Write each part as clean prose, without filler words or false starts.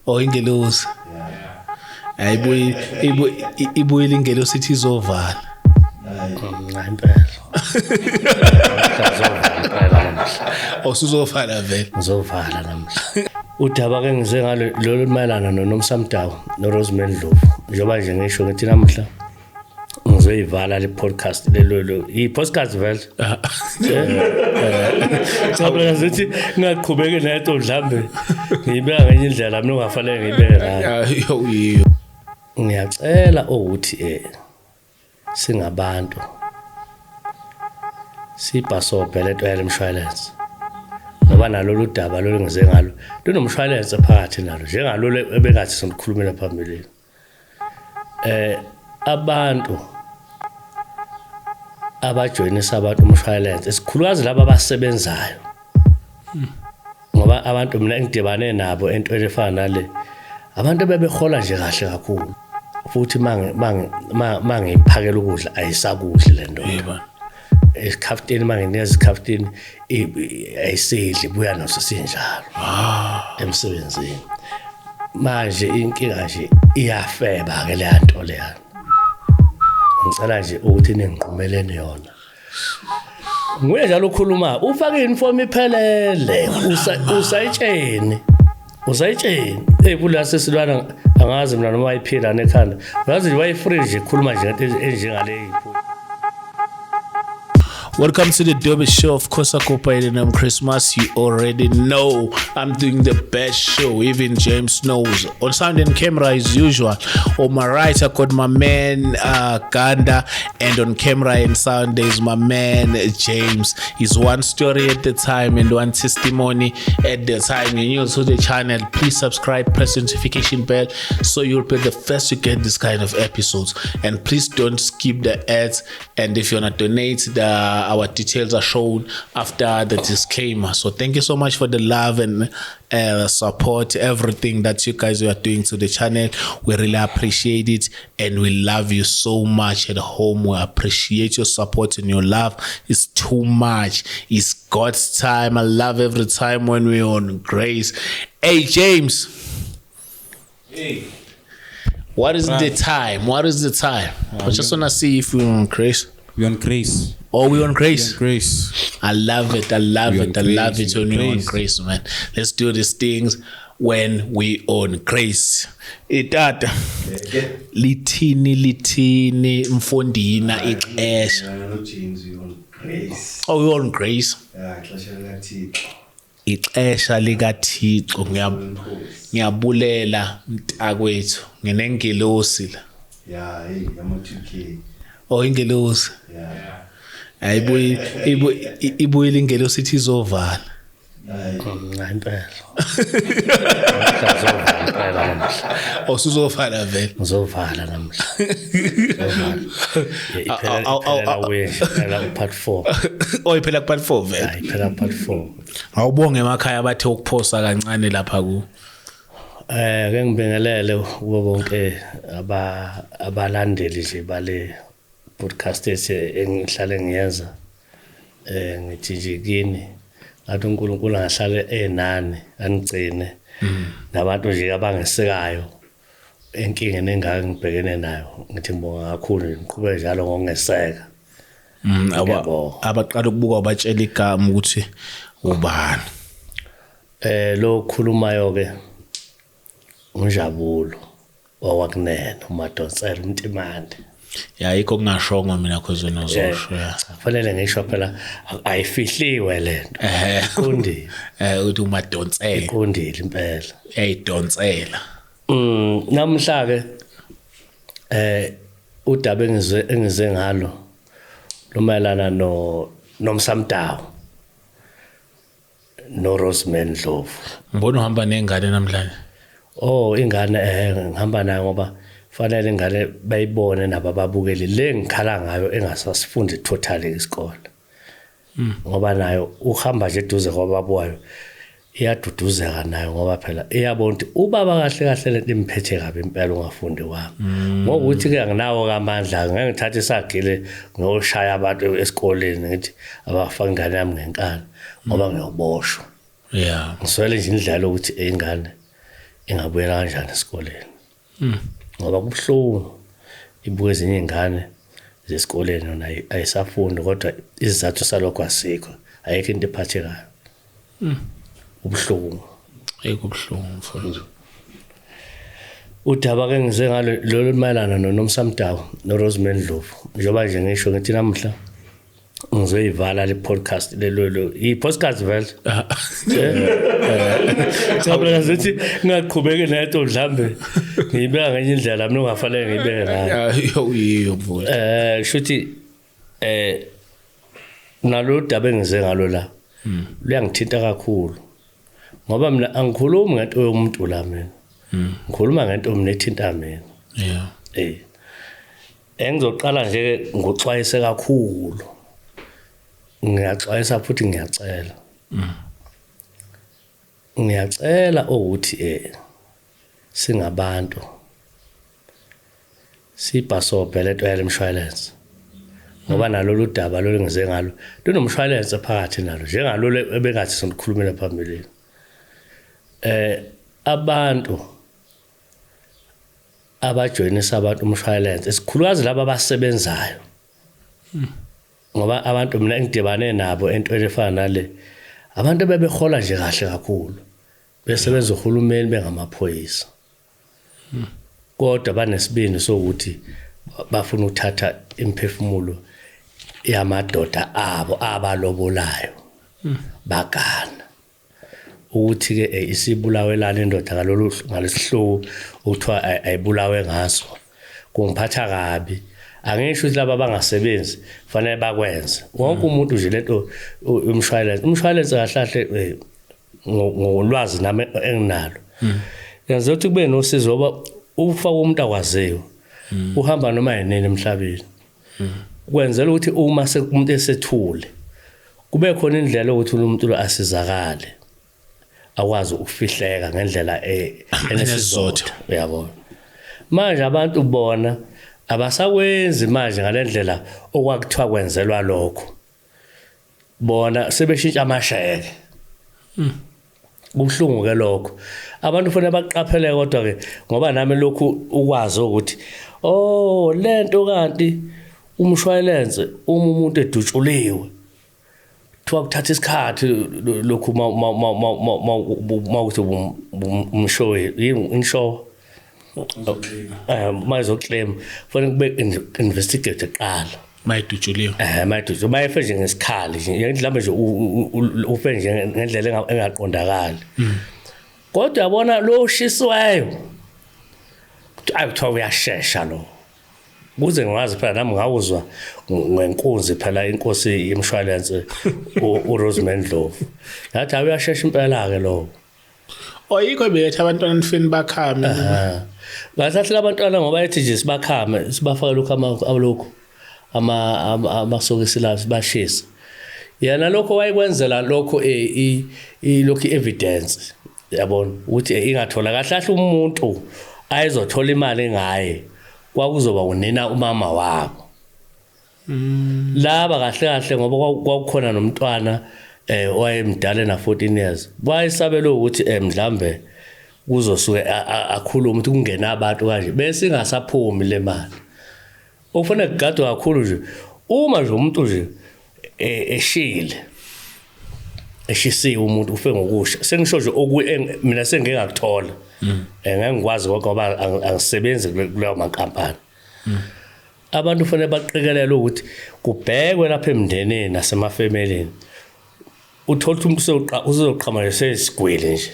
Oh, ingelosi. Hayibuyi ibuyile ingelosi ithi izovala. Hayi impela. Usuzovala vele. Ngizovala namhla. Udaba ke ngize ngalo lolu mayelana noNomsamdawu noRosemary Ndlovu. Njengoba nje ngisho ngithi namhla ngizoyivala le podcast lelo i-podcast vele. Cabanga zithi ngaqhubeke neto mhlambe ngiyibeka ngenye indlela mina ungafanele ngiyibeke ngayo. Ngiyacela ukuthi singabantu sibhasobhe lento yale mshwalense ngoba nalolu daba lolu ngize ngalo lunomshwalense phakathi nalo njengalolu ebekathi sikhulumela phambili abantu abajoyinisa abantu umshwalense esikhulukazi laba abasebenzayo ngoba abantu mina ngidibane nabo entweni efana nale abantu bebehola nje kahle kakhulu futhi mangiphakela ukudla ayisakudli lento isikhaftini manginikeza isikhaftini ayisidli buya naso sinjalo emsebenzini manje inkinga nje iyafeba ke le nto leya ngicela nje ukuthi ningiqumelene yona nguye njalo ukhuluma ufake uniform iphelele usayitsheni ebula sesilwana angazi mina noma wayiphila nekhanda ngazi wayifree nje khuluma nje enjengale Welcome to the Dobe Show. Of course, I cooperated on Christmas. You already know I'm doing the best show. Even James knows. On sound and camera as usual. On my right, I got my man Ganda, and on camera and sound there's my man James. He's one story at the time and one testimony at the time. You're new to the channel. Please subscribe, press the notification bell so you'll be the first to get this kind of episodes. And please don't skip the ads. And if you wanna donate, our details are shown after the disclaimer. So thank you so much for the love and support, everything that you guys are doing to the channel. We really appreciate it and we love you so much at home. We appreciate your support and your love. It's too much. It's God's time. I love every time when we're on Grace. Hey James. Hey. What is the time? What is the time? I just want to see if we're on Grace. We're on Grace. Oh, we're on Grace? Grace. I love it. I love it when we're on Grace, man. Let's do these things when we on Grace. Itata. Litini mfondina ixesha. Oh, we're on Grace. Ixesha likaThixo ngiyabulela mntakwethu nginengelosi la. Yeah, hey, I'm on 2K. Oh, ingelosi. Yeah. Ibuyile ingelosi ithi izovala. Hayi impela. Usuzovala vele. Ngizovala namhla. Iphela part 4. Oh, iphela part 4 vele. Hayi iphela part 4. Awubonge emakhaya bathe ukuphosa kancane lapha ku. Ke ngibingelele kubo bonke abalandeli nje bale podcast engihlale ngiyenza ngithi nje kini ngathi uNkulunkulu angahlale enani angigcine nabantu nje abangesekayo enkingeni engaka ngibhekene nayo ngithi ngibonga kakhulu ngiqhubeke njalo ngokungeseka abaqala ukubuka abatshela igama ukuthi ubani lo khulumayo ke unjabulo wakunene uMadonsela uMtimande yayikho kungashongo mina cause nozosho kufanele ngisho phela ayifihliwe lento iqondile uthi uMadonsela iqondile impela eyidonsela namhla ke udaba engize ngalo lomayelana noNomsamdawu noRosemary Ndlovu ngibona uhamba nengane namhlanje oh ingane ngihamba nayo ngoba fanele ingane bayibone nabo ababukeli le ngikhala ngayo engasasifundi totally isikole ngoba nayo uhamba nje eduze kwababwayo iyaduduzeka nayo ngoba phela iyabona ukuthi ubaba kahle kahle lento imphethe kabi impela ungafundi wami ngokuthi ke anginawo kamandla ngeke ngithathe isagile ngoshaya abantu esikoleni ngithi abafaka ingane yami ngenkani ngoba ngiyoboshwa yeah ngiswele nje indlela ukuthi ingane ingabuyela kanjani esikoleni ngoba kubuhlungu ibuke ezinye ingane zesikoleni nona ayisafundi kodwa izizathu salokho asikho ayikho into ephathekayo ubuhlungu ekubuhlungu mfowethu udaba ke ngize ngalo lolu mayelana noNomsamdawu noRosemary Ndlovu njengoba nje ngisho ngithi namhla ngizoyivala le podcast lelo I podcast vele Ngicabanga ukuthi ngaqhubeke neto mhlambe ngibeka ngenye indlela mina ungafanele ngibeke ngayo yiyo mfowethu shuthi nalo daba engize ngalo la luyangithinta kakhulu ngoba mina angikhulumi ngento yomuntu la mina ngikhuluma ngento mina ethinta mina engizoqala nje ngoxwayise kakhulu ngiyaxwayisa futhi ngiyacela ngiyacela ukuthi singabantu sibhasobhe lento yale mshwalense ngoba nalolu daba lo ngize ngalo lunomshwalense phakathi nalo njengalolu ebengathi sikhulumela phambili abantu abajoyinisa abantu umshwalense esikhulukazi laba abasebenzayo ngoba abantu mina engidibane nabo entweni efana nale abantu bebehola nje kahle kakhulu besebenza uhulumeni bengamaphoyisa kodwa banesibindi sokuthi bafuna ukuthatha imphefumulo yamadoda abo abalobolayo bagana ukuthi ke isibulawelana indoda ngalolu ngalesihluku ukuthiwa ayibulawe ngaso kungiphatha kabi angisho ukuthi laba bangasebenzi fanele bakwenze wonke umuntu nje lento umshwalense kahlahle ngolwazi nami enginalo yenza ukuthi kube nosizo ngoba ufaka umuntu akwaziyo uhamba noma yini emhlabeni kwenzela ukuthi uma umuntu esethule kube khona indlela ukuthi umuntu lo asizakale akwazi ukufihleka ngendlela enesizotho uyabona manje abantu bona abasakwenzi manje ngalendlela okwakuthiwa kwenzelwa lokho bona sebeshintsha amasheke kubuhlungu ke lokho abantu kufanele baqaphele kodwa ke ngoba nami lokhu ukwazi ukuthi lento kanti umshwalense umuntu edutshuliwe thiwa kuthatha isikhathi lokhu mawuthi umshowe inshow mazoclaim fanele kube investigate eqala mayidutshuliwe mayidutshuliwe mayefe nje ngesikhali nje mhlawumbe nje ufe nje ngendlela engaqondakali kodwa yabona lo ushiswayo ayithiwa uyashesha lo kuze ngazi phela nami ngawuzwa ngenkunzi phela inkosi yemshwalense uRosemary Ndlovu yathi uyashesha impela ke lo oyikho bethi abantwana nifini bakhame ngasathi labantwana ngoba ethi nje sibakhame sibafaka lokho abalokho amasokisi la sibashisa yena lokho wayekwenzela lokho lokho evidence yabona ukuthi ingathola kahle umuntu ayizothola imali ngaye kwakuzoba unina umama wabo laba kahle ngoba kwakukhona nomntwana wayemdala na 14 years wayesabela ukuthi mhlambe kuzosuke akhuluma ukuthi kungena abantu kanje bese ingasaphumi le mali ufanele kugadwa kakhulu nje uma nje umuntu nje eshisiwe umuntu ufe ngokusha sengisho nje mina sengeke ngakuthola ngeke ngikwazi ngoba angisebenzi kuleyo mankampani abantu kufanele baqikelele ukuthi kubhekwe lapha emndenini nasemafemelini uthola umuntu uzoqhamuka sesigwele nje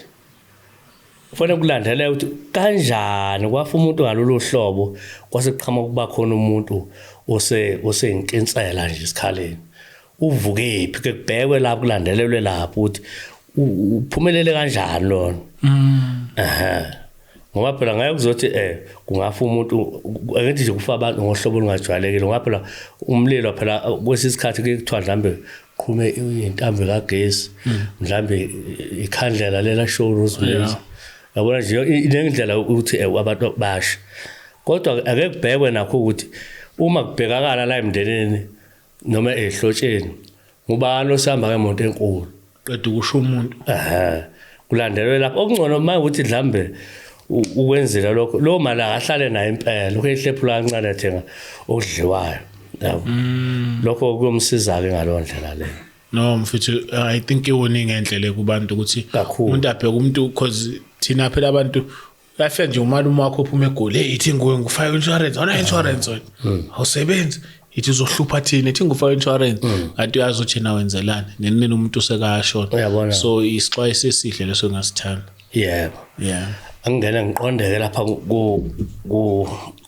kufanele kulandeleke ukuthi kanjani kwafa umuntu ngalolu hlobo kwasekuqhamuka kuba khona umuntu oseyinkinsela nje isikhaleni uvukephi ke kubhekwe lapho kulandelelwe lapho ukuthi uphumelele kanjani lona ngoba phela ngeke kuzothi kungafa umuntu angithi nje kufa abantu ngohlobo olungajwayelekile ngoba phela umlilo phela kwesisikhathi kuthiwa mhlambe qhume intambo kagesi mhlambe ikhandlela lela show Rosemary yabona nje inendlela ukuthi abantu basha kodwa ake kubhekwe nakho ukuthi uma kubhekakala la emndenini noma ehlotsheni ngubani osihamba ngemoto enkulu qeda ukusho umuntu kulandelwe lapho okungcono manje ukuthi mhlambe ukwenzela lokho lo mali akahlale naye impela ukuyihlephula kancane ethenga okudliwayo yabo lokho kuyomsiza ke ngalondlela le no mfethu I think iwoning ngendlela kubantu ukuthi umuntu abheka umuntu cause thina phela abantu afike nje umalume wakho uphuma egoli ithi nguwe ngufaka insurance ona insurance awusebenzi ithi uzohlupha thina ithi ngufaka insurance kanti uyazi ukuthi na wenzelani nenini umuntu usekashona so isixwayiso esihle leso ngasithanda yebo yeah angena ngiqondeke lapha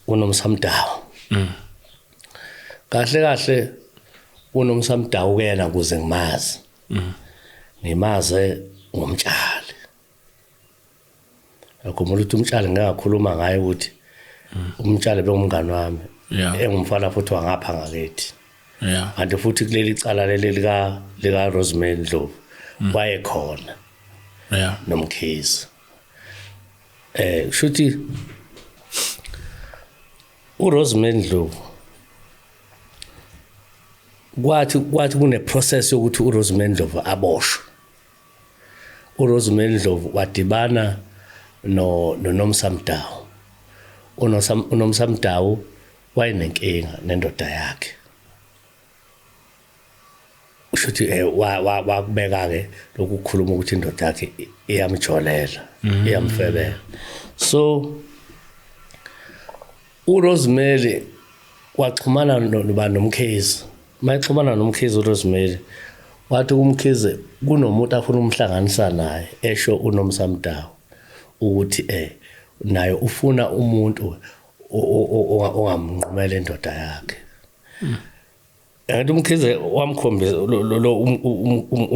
kunomsamdawo kahle unomsamdawo kuyena kuze ngimazi ngimaze ngomtshali akumele ukuthi umtshali ngakhuluma ngaye ukuthi umtshali bengumngani wami engumfana futhi wangapha ngakithi kanti futhi kuleli cala leli lika Rosemary Ndlovu wayekhona nomkhizi shuthi uRosemary Ndlovu kwathi kune process yokuthi uRosemary Ndlovu aboshwe uRosemary Ndlovu wadibana noNomsamdawo uNomsamdawo wayenenkinga nendoda yakhe shuthi wakubeka ke lokukhuluma ukuthi indoda yakhe iyamjolela iyamfebela so uRosemary waxhumana nomkhizi mayixhumana nomkhizi uRosemary wathi umkhizi kunomuntu afuna umhlanganisa naye esho uNomsamdawo ukuthi naye ufuna umuntu ongamnqumela indoda yakhe kanti umkhizi wamkhombisa lo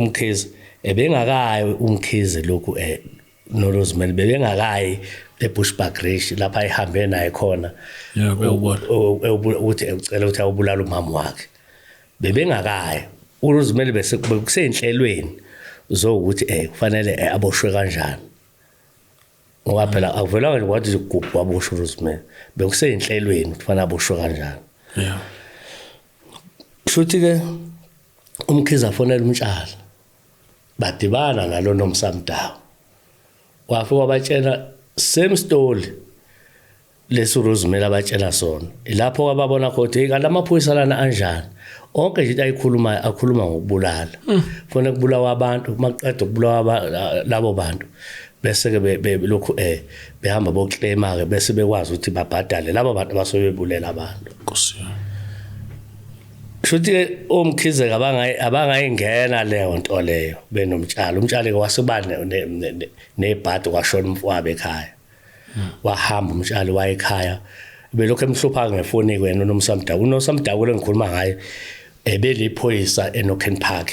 umkhizi ebengakayi umkhizi lokhu noRosemary bebengakayi eBushbuck Ridge lapha ehambe naye khona ukuthi ecela ukuthi awubulala umama wakhe bebengakayi uRosemary bekusenhlelweni zokuthi kufanele aboshwe kanjani ngoba phela akuvelanga nje kwathi igubhu waboshwa uRosemary bekusenhlelweni kufanele aboshwe kanjani shuthi ke umkhizi afonela umtshali badibana nalo nomsamdawo wafika wabatshela same story leso Rosemary abatshela sona ilapho wababona ukuthi kanti amaphoyisa lana anjani onke nje ayikhuluma akhuluma ngokubulala kufanele kubulawa abantu maqedwe kubulawa labo bantu bese ke lokhu behamba bokuclaima ke bese bekwazi ukuthi babhadale labo bantu abasobebulela abantu shuthi omkhize abangayingena leyo nto leyo benomtshalo umtshali ke wasebane nebhadi kwashona umfowabo ekhaya wahamba umtshali wayekhaya belokho emhlupha ngefoni kwena uNomsamdawo uNomsamdawo lengikhuluma ngaye ebeliphoyisa eNoken Park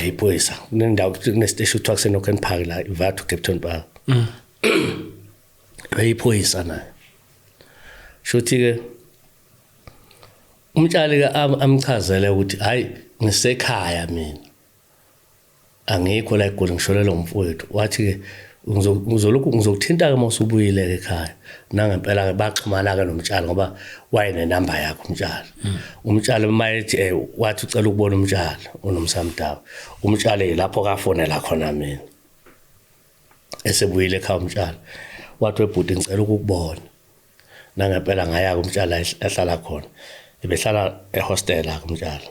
iphoyisa nendawo kunestation kuthiwa kuseNoken Park la iva to Cape Town Park iphoyisa naye shuthi ke umtshali ke amchazele ukuthi hayi ngisekhaya mina angikho la eGoli ngisholela umfowethu wathi ke ngizokuthinta ke mawusubuyile ekhaya nangempela ke baxhumana ke nomtshali ngoba wayene number yakhe umtshali umtshali mayethi wathi ucela ukubona umtshali uNomsamdawo umtshali lapho kafonela khona mina esebuyile ekhaya umtshali wathi webhuti ngicela ukukubona nangempela ngaya ke umtshali ehlala khona ebehlala ehostel la kumtshali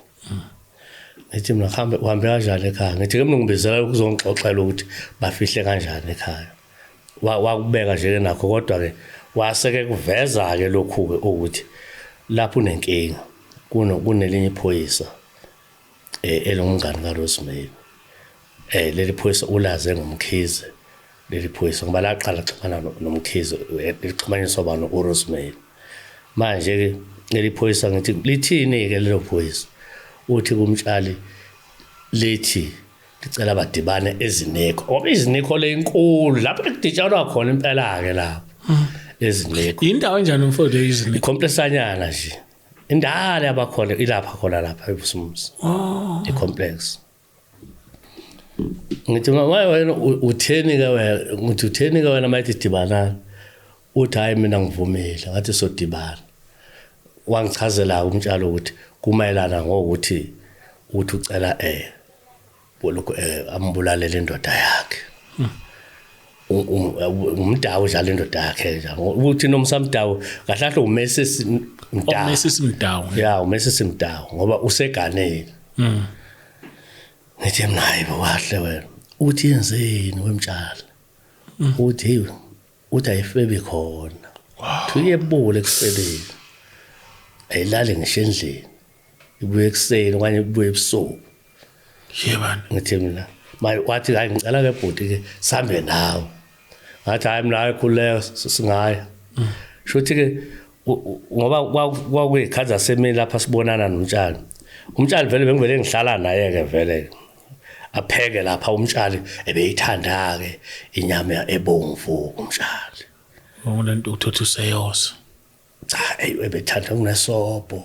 ngithi mina uhambe kanjani ekhaya ngithi ke mina ngibizela ukuzongixoxela ukuthi bafihle kanjani ekhaya wakubeka nje nakho kodwa ke waseke kuveza ke lokhu ke ukuthi lapho unenkinga kunelinye iphoyisa elomngani kaRosemary leli phoyisa ulaze ngomkhize leli phoyisa ngoba laqala xhumana nomkhize lixhumaniswa bani uRosemary manje ke leli phoyisa ngithi lithini ke lelo phoyisa uthi kumtshali lithi licela badibane ezinekho ngoba izinekho lenkulu lapho ekuditshanwa khona impela ke lapho ezinekho indawo enjani umfowethu izinekho complexanyana nje indala abakhona ilapha khona lapha eBusumuzi complex ngithi wena utheni ke wena ngithi utheni ke wena mayithi dibana uthi hayi mina ngivumile ngathi sodibana wangichazela umtshalo ukuthi kumayelana ngokuthi uthi ucela boloko ambulale le ndoda yakhe umdawu njalo indoda yakhe nje ukuthi nomsamdawu kahlahle uMesis Mdawu Mrs Mdawu ya uMesis Mdawu ngoba useganeni ngithi mina hayibo kahle wena uthi yenzeni wemtshali uthi ayifebi khona tuyebule kusebeni ayilale ngisho endlini ibuye ekseni okanye ibuye ebusuku yebani ngithi mina wathi hayi ngicela ke bhuti ke sambe nawe ngathi hayi mina ayikhuleka singaya shothi ke ngoba kwakuyikhaza semini lapha sibonana nomtshali umtshali vele bengivele ngihlala naye ke vele apheke lapha umtshali ebeyithanda ke inyama ebomvu umtshali lento uthotha useyosa cha ebethanda unesopo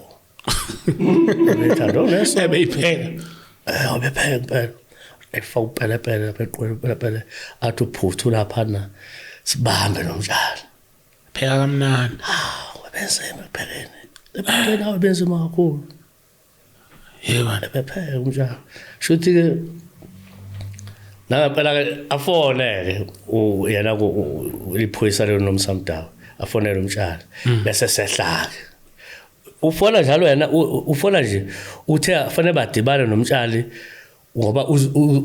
ebethanda unesopo ebeyipheka obepheka phela beqwele athi uphuthu lapha na sibambe nomtshali pheka kamnandi webenzema phekene ephekene awubenzema kakhulu yebani ebepheka umtshali shothi ke nangempela ke afoneke yena iphoyisa lo nomsamdawu afonela umtshali bese sehlaka ufona njalo yena ufona nje uthe afanele badibane nomtshali ngoba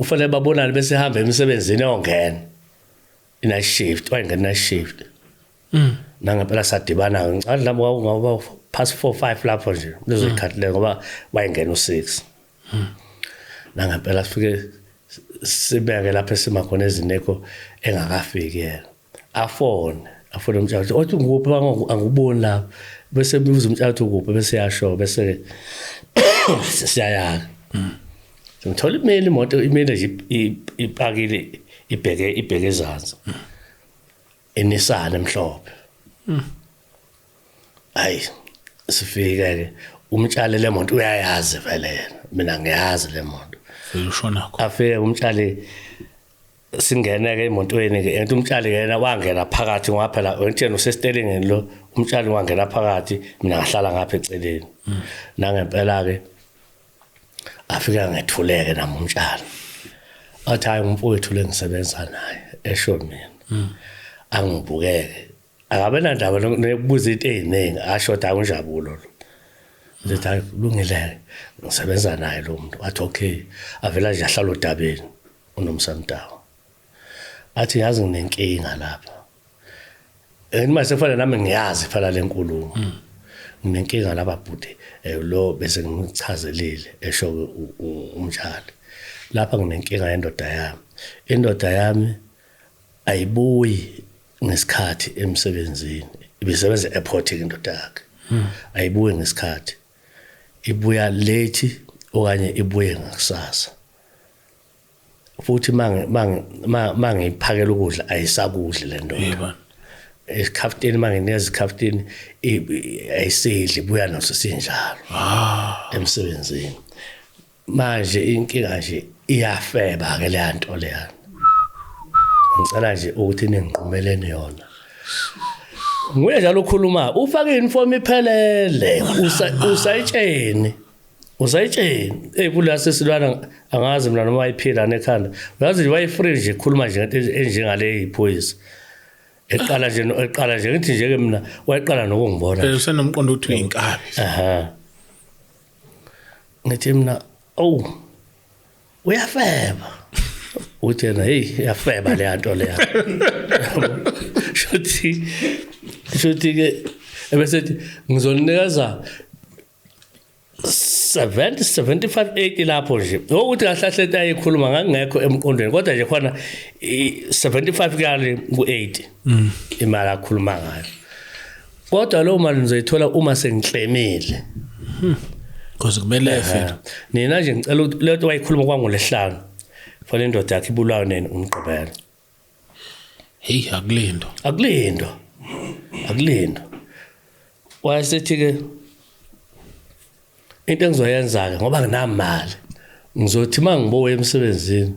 ufanele babonane bese hamba emsebenzini ongena ina shift wayengena na shift nangempela sadibana ngicela lapho ngoba past 4-5 lapho nje lezo ikhathi le ngoba wayengena u6 nangempela sifike sibeke lapha esimakhona ezineko engakafiki yena afone umtshali othi nguphi anguboni lapha bese biza umtshali uthi ukuphi bese yasho bese siyayaka ngithola imoto nje ipakile ibheke ezantsi eNissan emhlophe hayi sifika ke umtshali le moto uyayazi vele yena mina ngiyazi le moto ushonakho afike umtshali singene ke emotweni ke ento umtshali yena wangena phakathi ngoba phela wena usestelingeni lo umtshali wangena phakathi mina ngahlala ngapha eceleni nangempela ke afika ngethuleke nami umtshali athi hayi umfowethu lengisebenza naye esho mina angibukeke akabe nandaba nokubuza into eziningi ashoda kunjabulo lo ngithi hayi kulungile ngisebenza naye lo muntu athi okay avela nje ahlala odabeni unomsamdawu athi yazi nginenkinga lapha mase kufanele nami ngiyazi phela lenkulumo nginenkinga lapha bhuti lo bese ngichazelile esho umtshali lapha nginenkinga indoda yami ayibuyi ngesikhathi emsebenzini ibisebenza airport indoda yakhe ayibuyi ngesikhathi ibuya late okanye ibuye ngakusasa futhi mangiphakela ukudla ayisakudli le ndoda isikhaftini mangineza isikhaftini ayisidli buya naso sinjalo emsebenzini manje inkinga nje iyafeba ke le nto leya ngicela nje ukuthi ningiqumelene yona nguye njalo ukhuluma ufake uniform iphelele usayitsheni kula sesilwana angazi mina noma ayiphila nekhanda uyazi nje wayifree nje khuluma nje into enjengale iphoyisa eqala nje ngithi nje ke mina wayeqala nokungibona usenomqondo uthi uyinkabi ngithi mina uyafeba uthi yena hey yafeba le nto leya shothi ke ebesethi ngizoninikeza 75-80 lapho nje ukuthi kahlahle ayikhuluma ngangekho emqondweni kodwa nje khona 75 kali ku80 imali akhuluma ngayo kodwa lo mali nizoyithola uma sengiclaimile because kumele efe nina nje ngicela leto wayikhuluma kwangoLesihlanu fanele indoda yakhe ibulawa nini umgqibelo hey akulindo wayesethi ke into engizoyenza ke ngoba nginamali ngizothi mangibuye emsebenzini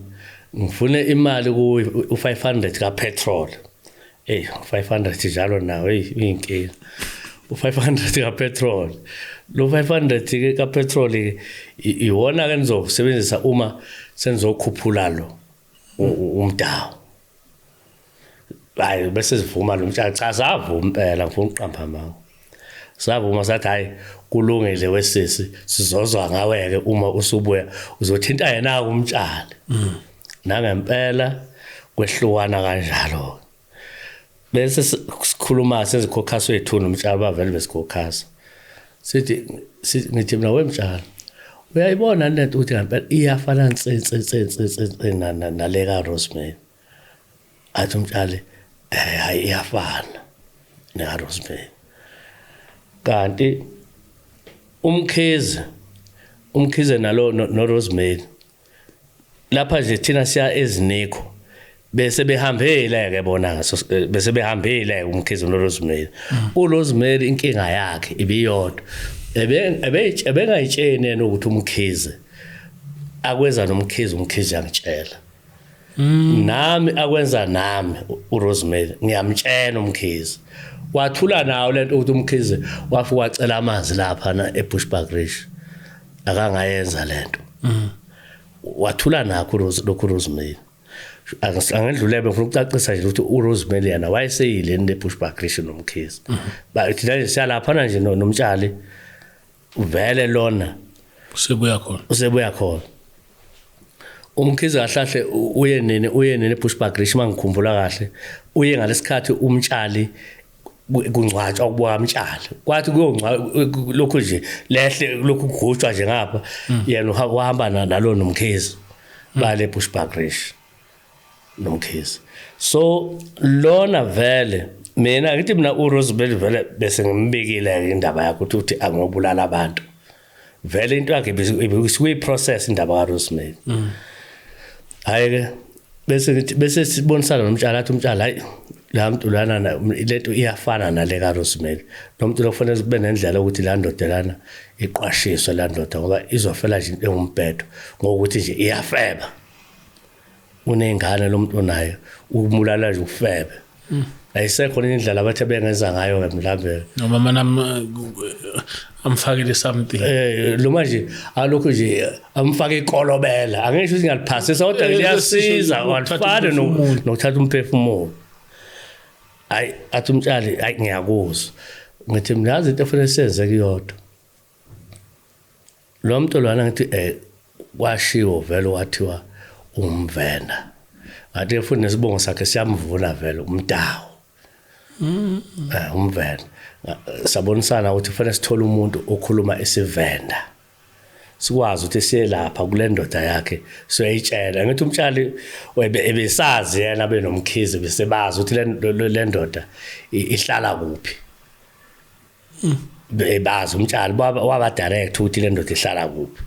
ngifune imali ku 500 ka petrol 500 njalo nawe uyinkinga u500 ka petrol lo 500 ke ka petrol iwona ke nizosebenzisa uma senizokhuphula lo umdawu hayi bese sivuma lo mtshali cha savuma impela ngifuna uqamba manga savuma sathi hayi kulungile wesisi sizozwa ngaweke uma usubuya uzothinta yena umtshali nangempela kwehlukana kanjalo bese sikhuluma sezikhokhasa wethu nomtshali bavele besikhokhasa sithi ngithi mina wemtshali uyayibona lento ukuthi ngempela iyafana nale ka Rosemary athi umtshali hayi iyafana ne Rosemary kanti umkhize nalo no Rosemary lapha nje thina siya eziniko bese behambele ke bona ngaso bese behambele umkhize no Rosemary uRosemary inkinga yakhe ibiyodwa ebengayitshene yena ukuthi umkhize akwenza umkhize yangitshela nami akwenza nami uRosemary ngiyamtshena umkhize wathula nawo lento ukuthi umkhize wafu wacela amanzi lapha na eBushbuckridge akangayenza lento wathula nakho lokho Rosemary angedlulebe ngifuna ukucacisa nje ukuthi uRosemary yana wayeseyileni eBushbuckridge nomkhize bathi nje siyalapha nje nomtshali vele lona usebuya khona umkhize kahlahle uye nini eBushbuckridge mangikhumbula kahle uye ngalesikhathi umtshali kungcwatshwa ukubuka umtshali kwathi lokho nje lehle lokhu kugujwa nje ngapha yena uhamba nalo nomkhize bale eBushbuckridge nomkhize so lona vele mina ngithi mina uRosemary vele bese ngimbikile indaba yakhe ukuthi angobulala abantu vele into yakhe bese process indaba kaRosemary hayi bese sibonisana nomtshali athi umtshali hayi la muntu lana lento iyafana nale kaRosemary nomuntu lokufanele kube nendlela ukuthi la ndoda lana iqwashiswe la ndoda ngoba izofela nje engumbhedo ngokuthi nje iyafeba unengane lo muntu onayo umulala nje ufebe ayisekho indlela abathe bengenza ngayo mhlawumbe noma mana amfakile something lo manje alokho nje amfake ikolobela angisho ukuthi ngaliphasisa kodwa liyasiza walifana nokuthatha umphefumulo ayi athi umtshali ayi ngiyakuzwa ngithi mina izinto efanele senze kuyodwa lo muntu lwana ngithi washiwo vele wathiwa umvenda ngathi efuna nesibongo sakhe siyamvula vele umdawo umvenda sabonisana ukuthi kufanele sithole umuntu okhuluma isivenda sikwazi ukuthi siye lapha kule ndoda yakhe soyitshela ngithi umtshali ebesazi yena benomkhize besebazi ukuthi le ndoda ihlala kuphi bebazi umtshali waba direct ukuthi le ndoda ihlala kuphi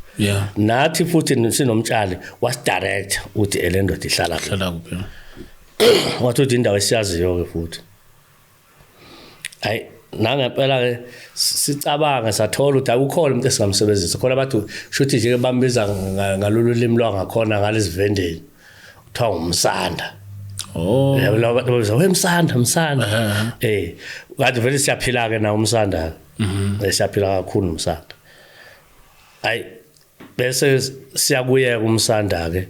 nathi futhi sinomtshali was direct ukuthi le ndoda ihlala kuphi wathi indawo esiyaziyo ke futhi ayi nangempela ke sicabanga sathola ukuthi akukhona umuntu esingamsebenzisa khona bathi shuthi nje bambiza ngalolu limi lwangakhona ngalesivendeni kuthiwa umsanda yabo bathi wemsanda kanti vele siyaphila ke na umsanda siyaphila kakhulu umsanda ayi bese siyakuyeka umsanda ke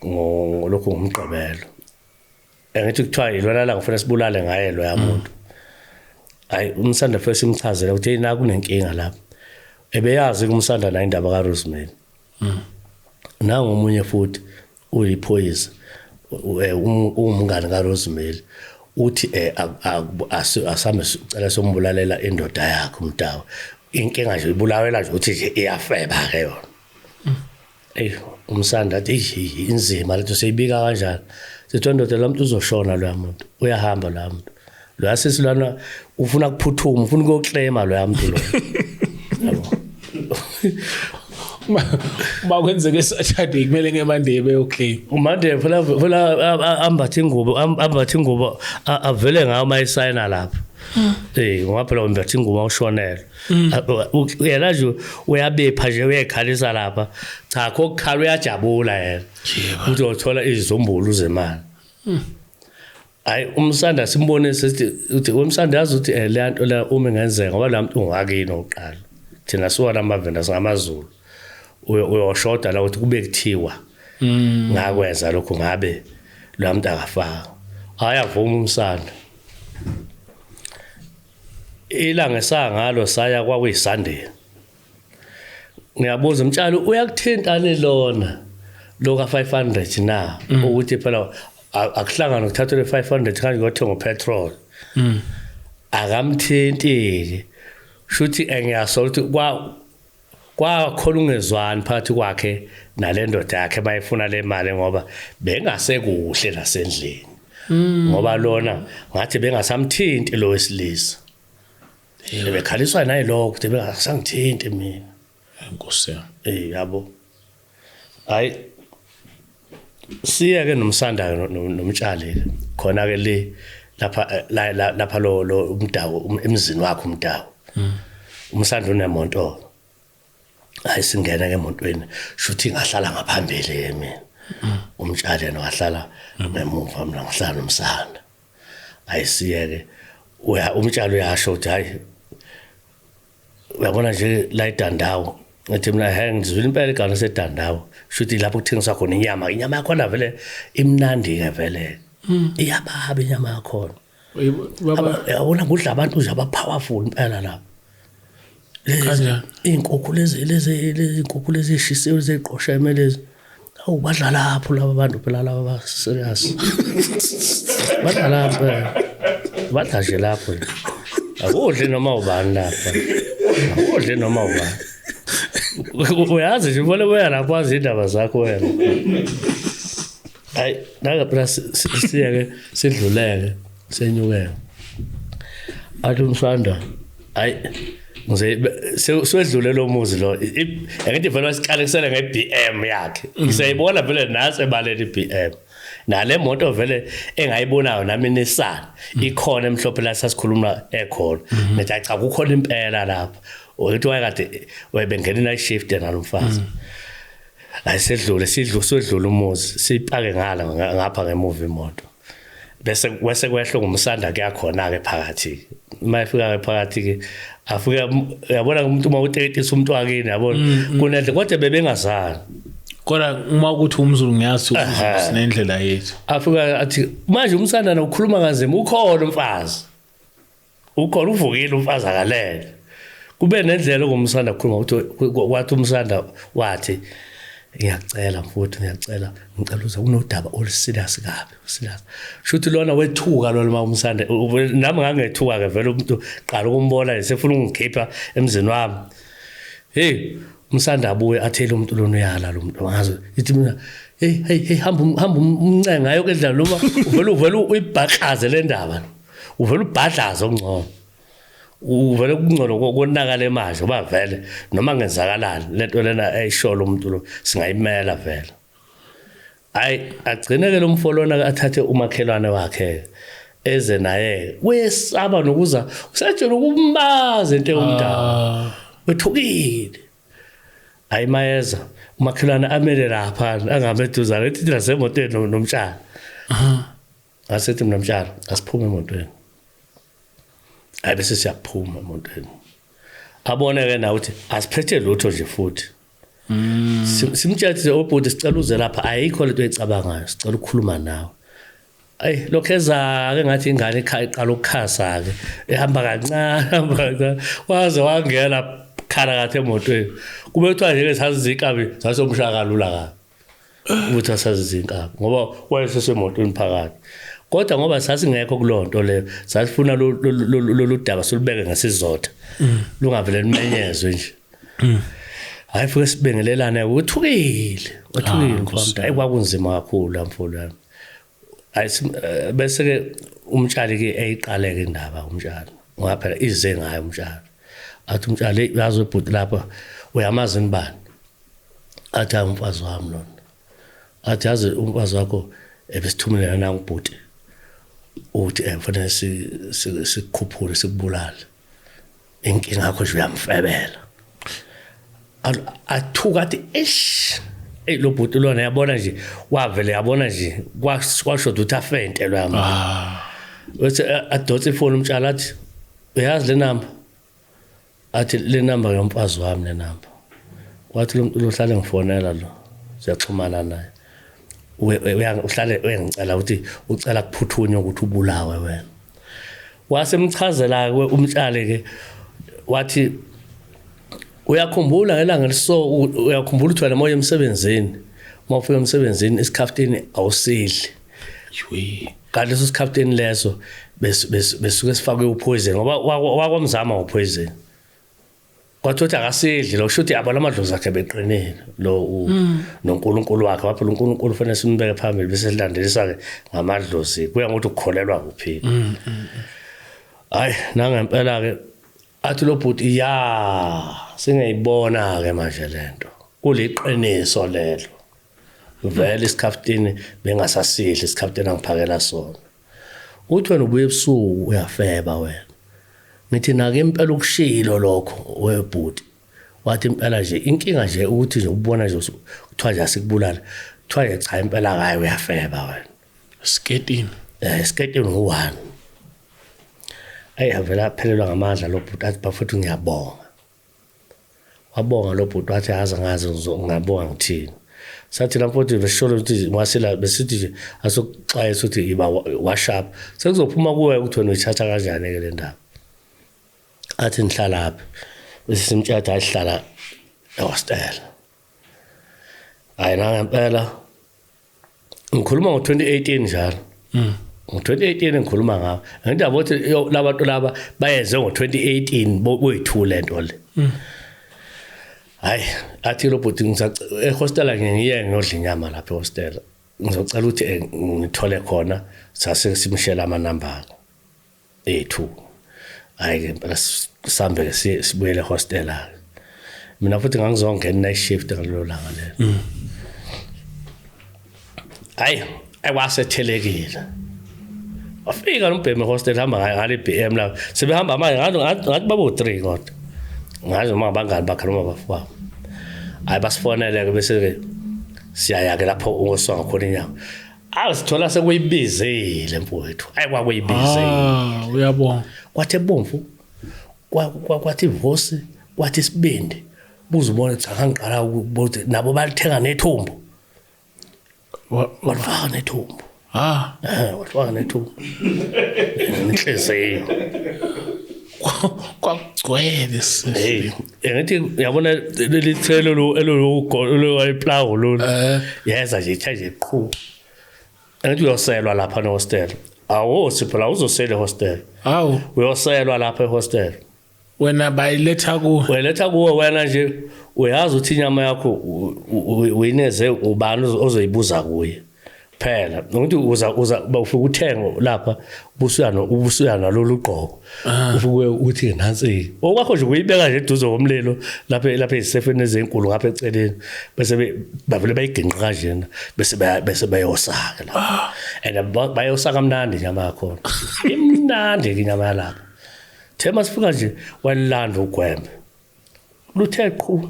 ngolokho ngumgqibelo ngithi kuthiwa yilona la ngifuna sibulale ngaye lo yamuntu hayi umsanda first simchazela ukuthi yena kunenkinga lapha ebeyazi kumsanda la indaba kaRosemary nangu omunye futhi uyiphoyisa umngane kaRosemary uthi asame sicela sombulalela indoda yakhe umdawo inkinga nje ibulawela nje uthi nje iyafeba ke yona umsanda athi inzima letho seyibika kanjani sithi indoda lamuntu uzoshona lo yamuntu uyahamba lo yamuntu lo yasesilwana ufuna ukuphuthuma ufuna ukuklema lo yamuntu lo yabo bakwenzeke Saturday kumele ngemandebe okay umande phela ambathe ingubo avele ngayo mayisayina lapha ngoba umbathe ingubo ushonela yena nje uyabepha nje uyekhalisa lapha cha kokukhala uyajabula yena ukuthi uthola izizombulu zemali hayi umsanda simbone sithi umsanda yazi ukuthi le nto la uma ngenzeka ngoba la muntu ungakini oqala thina siwona amavenda singamaZulu uyoshoda la ukuthi kube kuthiwa ngakwenza lokho ngabe lo muntu akafaka ayavuma umsana ilanga esangalo saya kwakuyiSunday ngiyabuza umtshalo uyakuthintana lona loka 500 na ukuthi phela akuhlangana nokuthatha le 500 kanti ngothenga petrol akamthintile shuthi engiyasola ukuthi kwa khona ungezwani phakathi kwakhe nalendoda yakhe bayifuna le mali ngoba bengasekuhle nasendlini ngoba lona ngathi bengasamthinti lo wesilisa bekhaliswa naye lokho ukuthi bengasangithinti mina Nkosi yabo hayi siya ke nomsanda nomtshali khona ke le lapha lo umdawo emzini wakhe umdawo umsanda unemonto hayi singena ke emontweni shuthi ngahlala ngaphambili mina umtshali nohlala ngemuva mina ngahlala nomsanda hayi siya ke umtshali uyasho ukuthi hayi uyabona nje la idandawo ngathi mina ngizwile impela igama sedandawo shuthi lapho kuthengiswa khona inyama yakhona vele imnandi ke vele iyababa inyama yakhona yabona kudla abantu nje abapowerful impela lapho inkukhu inkukhu lezi shisiwe zeqosheme lezi awu badla lapho laba bantu phela laba serious badla lapho badla nje lapho akudle noma ubani lapha akudle noma ubani uyazi nje vele wena lapho azi indaba zakho wena hayi naka phela siyake sidluleke senyukeke athi umsanda hayi swedlule lo muzi lo engithi vele wasiqala kusele ngeBM yakhe ngisayibona vele nase baleli iBM nale moto vele engayibonayo nami Nissan ikhona emhlophe la sasikhuluma ekhona ngithi cha kukhona impela lapha uthi wayekade wayebengena night shift nalomfazi ayisedlule sidlule umuzi sipake ngala ngapha ngemuvi imoto bese kwehlo ngumsanda kuyakhona ke phakathi mayifika ke phakathi ke afika yabona umuntu uma uteketisa umuntu wakini yabona kunendle kodwa bebengazani kodwa uma ukuthi umZulu ngiyazi ukuthi sinendlela yethu afika athi manje umsanda nokukhuluma kanzima ukhona umfazi ukhona uvukile umfazi akalele kube nendlela ngumsanda ukukhuluma ukuthi wathi umsanda wathi ngiyacela mfowethu ngiyacela ngicela uze unodaba oluserious kabi serious shuthi lona wethuka lona umsanda nami ngangethuka ke vele umuntu qala ukumbona esefuna ungikhipha emzini wami hey umsanda abuye athele umuntu lona uyala lo muntu ngazo ithi mina hey hamba umncenga ngayo kedla noma uvele uyibhaqaze le ndaba uvele ubhadlaza ongcono uvele kungcono konakala manje oba vele noma ngenzakalani lento lena ayisholo umuntu lo singayimela vele hayi agcineke lo mfolona athathe umakhelwane wakhe eze naye wesaba nokuza usajela ukumbaza into yomdaba wethukile hayi mayeza umakhelwane amele lapha angabe duzana ethi lasemotweni nomtshana asethi mina nomtshana asiphume emotweni hayi bese siyaphuma emontweni abone ke na ukuthi asiphethe lutho nje futhi simtshela obhuti sicela uze lapha ayikho lento ecabangayo sicela ukukhuluma nawe ayi lokheza ke ngathi ingane iqala ukukhasa ke ehamba kancane waze wangena khala kathe emotweni kube kuthiwa nje sazizikabi sasomshakalula ka ukuthi asazizinkabi ngoba wayesesemotweni phakathi kodwa ngoba sasingekho kulonto le sasifuna lo daba solubeke ngesizotha lungavele limenyezwe nje hayi fuke sibengelelana uthukile ngifamda hayi kwakunzima kakhulu amfolo yami hayi bese ke umtshali ke eyiqaleke indaba umtshali ngoba phela ize ngayo umtshali athi umtshali yazi ubhuti lapha uyamazi nibani athi umfazi wami lona athi yazi umfazi wakho ebesithumelela na ubhuti uthi mfanele sikukhuphule sikubulala inkinga yakho nje uyamfebela athuka athi lo bhuti lona yabona nje wavele yabona nje kwashoda ukuthi afentelwe yami bese adotse ifoni umtshali athi uyazi le number athi le number yomfazi wami le number wathi lo muntu lo hlale ngifonela lo siyaxhumana naye uhlale uyangicela ukuthi ucela kuphuthunywa ukuthi ubulawe wena wasemchazela ke umtshali ke wathi uyakhumbula ngelanga liso uyakhumbula ukuthi wena moya emsebenzini mawufika emsebenzini isikhaftini awusidli kanti leso sikhaftini leso besuke sifakwe upoison ngoba wakwamzama upoison kwathi akasidli lo kushuthi abalamadlozi akhe beqinile lo noNkulunkulu wakhe waphela uNkulunkulu fanele simbeke phambili bese silandelisa ke ngamadlozi kuya ngokuthi ukukholelwa kuphi hayi nangempela ke athi lo bhuti singayibona ke manje lento kuliqiniso lelo vele isikhaftini bengasasidli isikhaftini angiphakela sona uthi wena ubuye ebusuku uyafeba wena ngithi nake impela ukushilo lokho webhuti wathi impela nje inkinga nje ukuthi nje ubona nje kuthiwa nje asikubulala kuthiwa nje cha impela kayi uyafeba wena Skating. Skating u1 avela phelelwa ngamandla lo bhuti athi bafuthi ngiyabonga wabonga lo bhuti wathi ngazi ngabonga ngithini sathi lapho beshola ukuthi wasela besithi nje asokuxwayisa ukuthi iba washap sekuzophuma kuwe ukuthi wena uyithatha kanjani ke le ndaba athi nihlala lapha bese simthatha ahlala ehostel ayina ngempela ngikhuluma ngo2018 njalo ngo2018 ngikhuluma ngawo ngindaba ukuthi labantu laba bayenze ngo2018 boyithu lento le hayi athi lo bhuti ehostel ngiye ngiyodla inyama lapha ehostel ngizocela ukuthi ngithole khona sase simshela amanamba ethu hayi ngempela sambe sibuyele hostel la mina futhi ngangizongena night shift ngalelo langa lelo hayi awasethelekile wafika umbhemi hostel hamba ngale BM la sebehamba manje ngathi babo 3 kodwa ngazi uma abangani bakhaluma bafwa hayi basifonele ke bese ke siyaya ke lapho ungosonga khona inyama sithola sekuyibizile mfowethu hayi kwakuyibizile Uyabonga. kwathi ebomvu kwathi ivosi kwathi isibindi buzubona ukuthi angiqala ukuthi nabo balithenga nethumbu wafaka nethumbu wafaka nethumbu inhliziyo kwagcwele ngithi uyabona leli thelo lo wayiplow lo yeza nje itshaje qhu ngithi uyoselwa lapha no hostel siphola uzosela hostel uyoselwa lapha ehostel wena bayiletha kuwe wena nje uyazi ukuthi inyama yakho uyineze ubani ozoyibuza kuye phela ngokuthi uza bafika uthenga lapha ubusuyana lolu gqoko ufike uthi nansi okwakho nje uyibeka nje eduze komlilo lapha ezisefeni ezinkulu ngapha eceleni bese bavele bayiginqa kanjena bese bayosaka lapha and bayosaka mnandi inyama yakho imnandi inyama yalapha thema sifika nje walanda ugwembe luthe qhu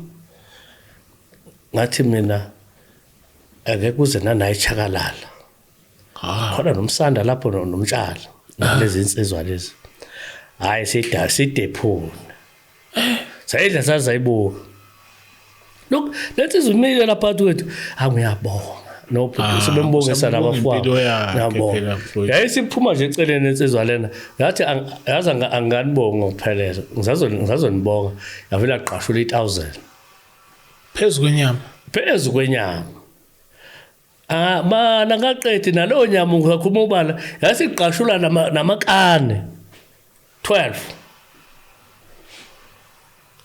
ngathi mina ake kuze nanayichakalala khona nomsanda lapho nomtshalo nalezi insizwa lezi hayi sidephuna sayidla sazayibuka look lethi izumile lapha kwethu angiyabonga no bhuti sebembongisa labafowabo yabonga yayisiphuma nje eceleni insizwa lena yathi yazi anganibonga kupheleza ngizazonibonga yavela qashula 1000 phezu kwenyama mana ngaqedi nalo nyama ungakhuluma ubala yasiqashula namakane 12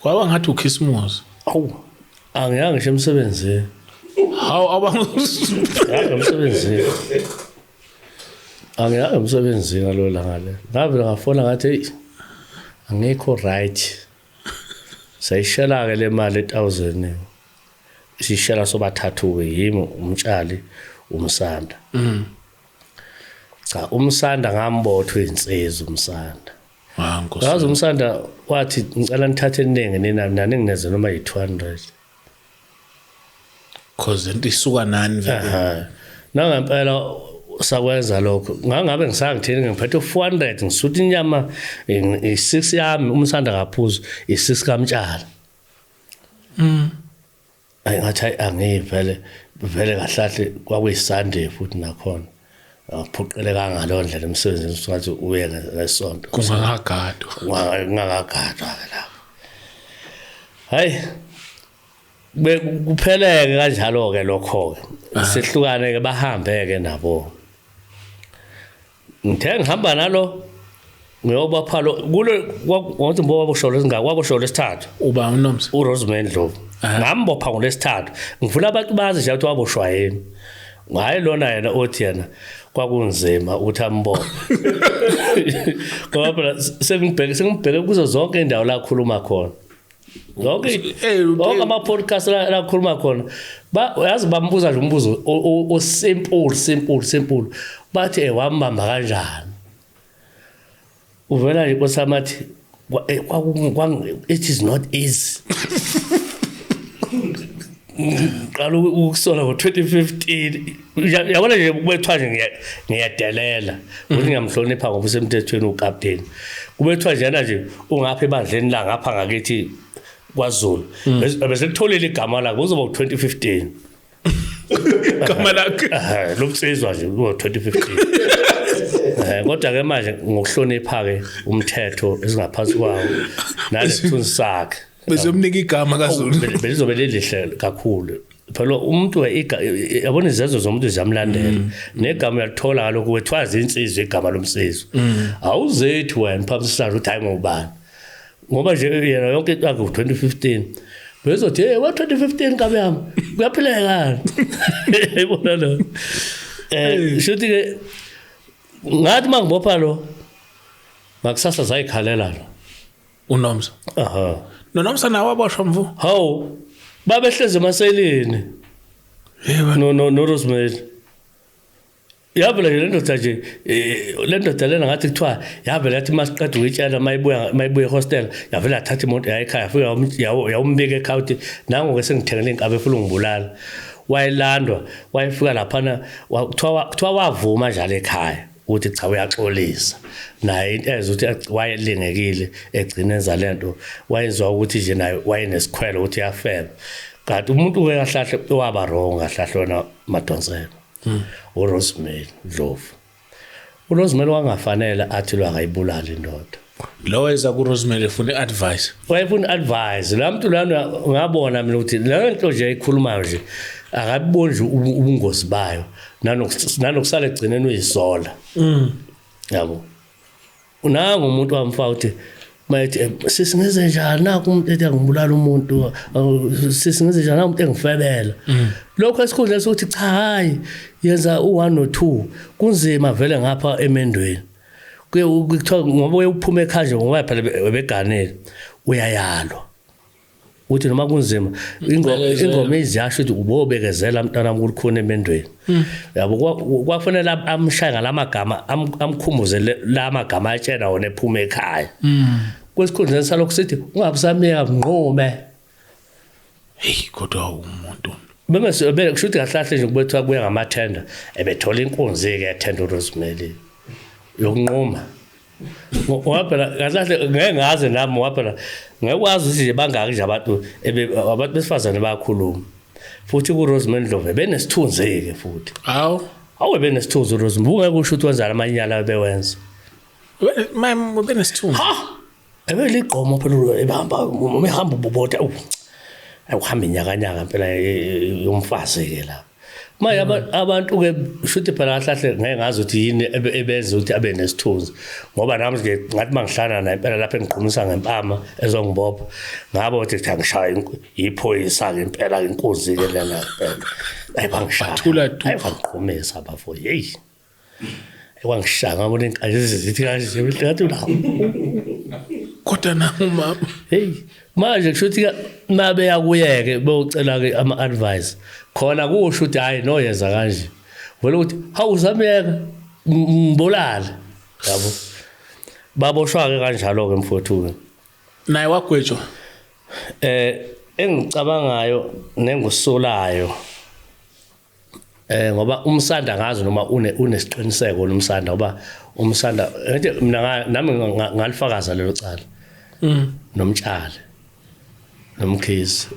kwaba ngathi uKhisimusi angiyanga ngisho emsebenzini angiyanga emsebenzini ngalo langa le ngabe ngafona ngathi angekho right sayishela ke le mali 1000 sishela sobathathu yimi umtshali umsanda cha umsanda ngambothwe insizwa umsanda ngazi umsanda wathi ngicela nithathe eningi nina ningineze noma yi200 cause into isuka nani vele nangempela sakwenza lokho ngangabe ngisangithini ngiphethe 400 ngisuthi inyama i6 yami umsanda kaphuzu i6 kamtshali ayingathi angivele kahlahle kwakuyiSunday futhi nakhona aphuqeleka ngalo ndlela emsebenzini sokuthi uye ngesonto kungakagadwa ngakagadwa lapho hayi kupheleke kanjalo ke lokho ke sehlukane ke bahambe ke nabo ngithe ngihamba nalo ngiyoba phalo kule wathi mbo waboshola singaka waboshola lesithathu uba uNomsa uRosemary Ndlovu ngambopha ngolesithathu ngivula abantu bazi nje ukuthi waboshwa yini ngayi lona yena othi yena kwakunzima ukuthi ambophe ngoba phela sengibheke kuzo zonke indawo la khuluma khona zonke ama podcast la khuluma khona yazi bambuza nje umbuzo o simple bathi wambamba kanjani uvela ikosamathi it is not easy qala ukusola ngo2015 yabona nje kubethwa nje ngiyadelela ukuthi ngiyamhlonipha ngoba usemthethweni uCaptain kubethwa nje ungapha ebandleni la ngapha ngakithi kwaZulu bese kutholile igama lakho uzoba u2015 igama lakho lomsizwa nje u2015 kodwa ke manje ngokuhlonipha ke umthetho esingaphansi kwawo nalesithunzi sakhe bezomnika igama kaZulu belizobe lelihle kakhulu phela umuntu yabona izenzo zomuntu ziyamlandela negama uyalithola ngalokho wethwazi insizwe igama lomsizwe awuzethi wena phamsisana ukuthi hayi ngubani ngoba nje yena yonke into yakhe u2015 bezothi hey wa 2015 kabe yami kuyaphileka yibona lo shothi ke ngathi mangibopha lo ngakusasa zayikhalela lo uNomsa noNomsa nawe waboshwa mvu hawo babehleze emaseleni no Rosemary yabela lento nje lento lena ngathi kuthiwa yabela yathi masiqeda ukutshela mayibuya hostel yavela athatha imoto yayikhaya afika yawumbeka ekhawuti nango ke sengithengele inkabe efuna ungibulala wayilandwa wayifika lapha kuthiwa wavuma njalo ekhaya ukuthi cha uyaxolisa naye into ezothi wayelingekile egcina enza lento wayezwa ukuthi nje naye wayenesikhwele ukuthi yafeba kanti umuntu wekahlahle waba wrong kahlahlona Madonsela uRosemary Ndlovu uRosemary wangafanele athi lo akayibulala indoda lo weza kuRosemary efuna advice wayefuna advice la muntu lana ngabona mina ukuthi le nto nje ikhulumayo nje akaboni nje ubungozi bayo nanokusala egcineni uyisola yabo unanga umuntu wamfa uthi mayithi sisingenze njani naku umuntu ethi angibulala umuntu sisingenze njani umuntu engifebela lokho esikhundla sokuthi cha hayi yenza u1 no2 kunzima vele ngapha emendweni kuthiwa ngoba uyaphuma ekhaya nje ngoba phela beganele uyayalwa uthi noma kunzima ingoma iziyasho ukuthi ubobekezela mntana ukukhona emendweni yabo kwafanele amshaya ngalamagama amkhumbuze lamagama atshela wona ephuma ekhaya kwesikhundleni salokho sithi ungabusameka ngqome hey kodwa umuntu bese kushuthi kahlahle nje kubethwa kuya ngamathenda ebethola inkunzi ke yathenda uRosemary yokunqoma waphela kahlahle ngeke ngaze nami waphela ngekwazi ukuthi bangaki nje abantu besifazane bayakhuluma futhi kuRosemary Ndlovu benesithunzi ke futhi awu benesithunzi uRosemary ungeke usho ukuthi wenzala amanyala bewenza mama benesithunzi ebeliqomo phela ebamba umehamba ubobota awuhamba inyakanyaka phela yomfazi ke la manje abantu ke shuthi phela kahlahle ngeke ngazi ukuthi yini ebenza ukuthi abe nesithunzi ngoba nami nje ngathi mangihlana naye phela lapha engiqhumisa ngempama ezongibopha ngabo ukuthi ngishaya iphoyisa ke impela inkunzi ke lena phela ayibangishaya ayifangiqhumisa bafo hey ayibangishaya ngabona inkazi zithi kanje ngathi la kodwa na umama hey manje kushuthi nabe yakuyeke beyocela ke ama advice khona kusho ukuthi hayi no yenza kanje vele ukuthi hawuzameka ngibulala yabo baboshwa ke kanjalo ke mfowethu naye wagwetshwa engicabangayo nengusolayo ngoba umsanda ngazi noma unesiqiniseko lomsanda ngoba umsanda mina nami ngalifakaza lelo cala nomtshali nomkhisi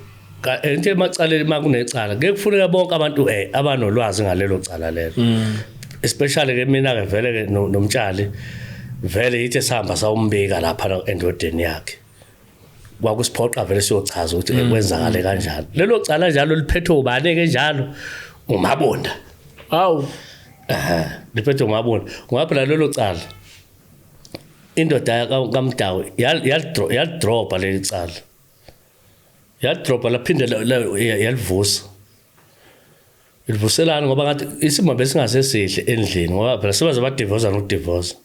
into emacaleni makunecala ngeke kufuneka bonke abantu abanolwazi ngalelo cala lelo especially ke mina ke vele ke nomtshali vele yithi sihamba sawumbika lapha endodeni yakhe kwakusiphoqa vele siyochaza ukuthi kwenzakale kanjani lelo cala njalo liphethwe ubani ke njalo umabonda Awu. liphethwe umabonda ngoba phela lelo cala indoda kaMdawu yalidropa leli cala yadropa laphinde yalivusa ilivuselana ngoba ngathi isimo besingasihle endlini ngoba phela sebaze badivorce nokudivorce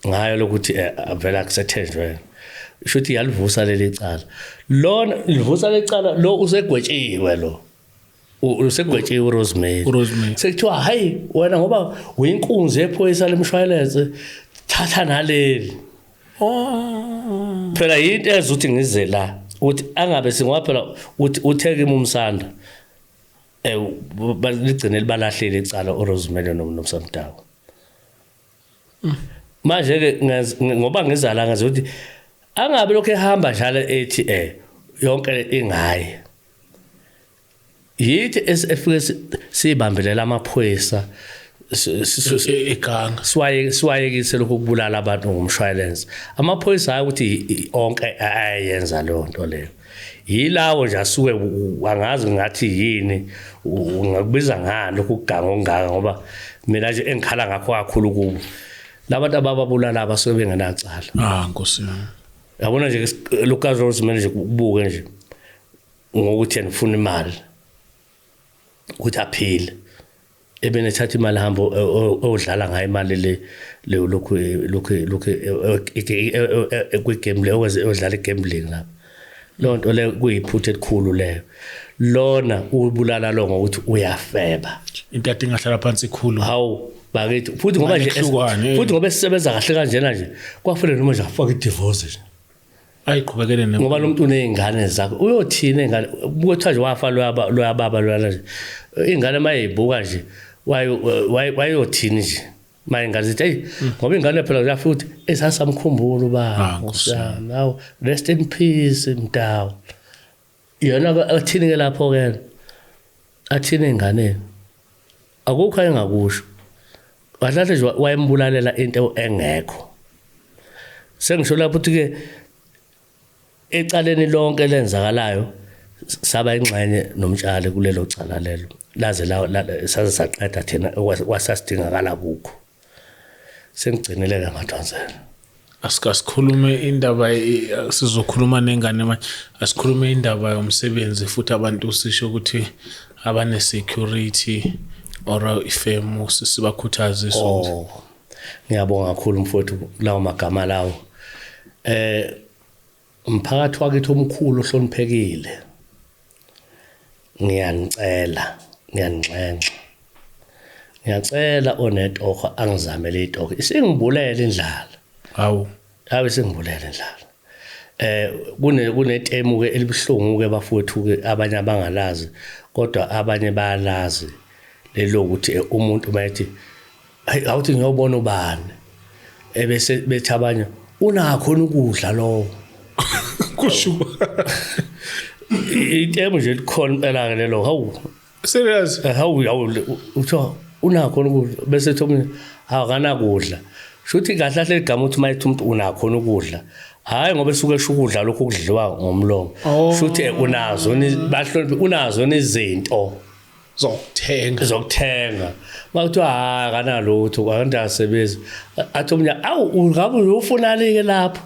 ngayo lokuthi avela akusethenjwe shuthi yalivusa leli cala lona livusa leli cala lo usegwetshiwe lo usegwetshiwe uRosemary sekuthiwa hayi wena ngoba uyinkunzi yephoyisa lemshwalense thatha naleli phela into ezuthi ngize la uthi angabe singaphela uthi utheke umsanda baligcine libalahlile icala uRosemary nomsamdawu manje ke ngoba ngizala ngaze ukuthi angabe lokho ehamba njalo ethi yonke ingayi yithi esifike sibambelela amaphoyisa eganga siwayekise lokho kubulala abantu ngomshwalense amaphoyisa hayi ukuthi onke ayenza lo nto leyo yilawo nje asuke angazi ngathi yini ungakubiza ngani lokhu kuganga ongaka ngoba mina nje engikhala ngakho kakhulu kubo labantu abababulala abasuke bengenacala Nkosi yami yabona nje Lucas Rosemary nje kubuke nje ngokuthi yena imali ukuthi aphile ebenethatha imali hamba odlala ngayo imali le lokhu kwigame le odlala igambling lapha lonto le kuyiphuthe elikhulu leyo lona ubulala lo ngokuthi uyafeba into ade ngahlala phansi ikhulu hawu bakithi futhi ngoba nje futhi ngoba sisebenza kahle kanjena nje kwafanele noma nje afake idivorce nje ayiqhubekele ngoba lo muntu unezingane zakhe uyothina ingane ukuthiwa nje wafa loyababa lwana nje ingane mayibuka nje wayothini nje manje ngazithi hey ngoba ingane phela uyafika ukuthi esasamkhumbulo ba now rest in peace Mdawu yena athini ke lapho ke athini ingane akukho engakusho wadlala nje wayembulalela into engekho sengisho lapho ukuthi ke ecaleni lonke lenzakalayo saba ingxenye nomtshali kulelo cala lelo laze la saze saqeda thina wasasidingakala kukho sengigcinele kaMadonsela asikhulume indaba sizokhuluma nengane manje asikhulume indaba yomsebenzi futhi abantu sisho ukuthi abane security or ifemu sibakhuthaze so ngiyabonga kakhulu mfowethu lawo magama lawo umphakathi wakithi omkhulu ohloniphekile ngiyacela onetoho angizamele itoho isingibulele indlala hawu singibulele indlala kunetemu ke elibhlungu ke bafowethu ke abanye abangalazi kodwa abanye bayalazi lelo ukuthi umuntu mayithi awuthi ngiyobona ubani ebese bethabanya unakho ukudla lo kusho itemu nje likhona impela lelo hawu serious hawu utho unakho ukudla bese thomini akana kudla shuthi kahle kahle igama uthi mayithi umuntu unakho ukudla hayi ngoba esuke esho ukudla lokho okudliwa ngomlomo shuthi unazo izinto zokuthenga makuthiwa kanalutho kwandasebenzi athi omnya ungabe uyofunani ke lapho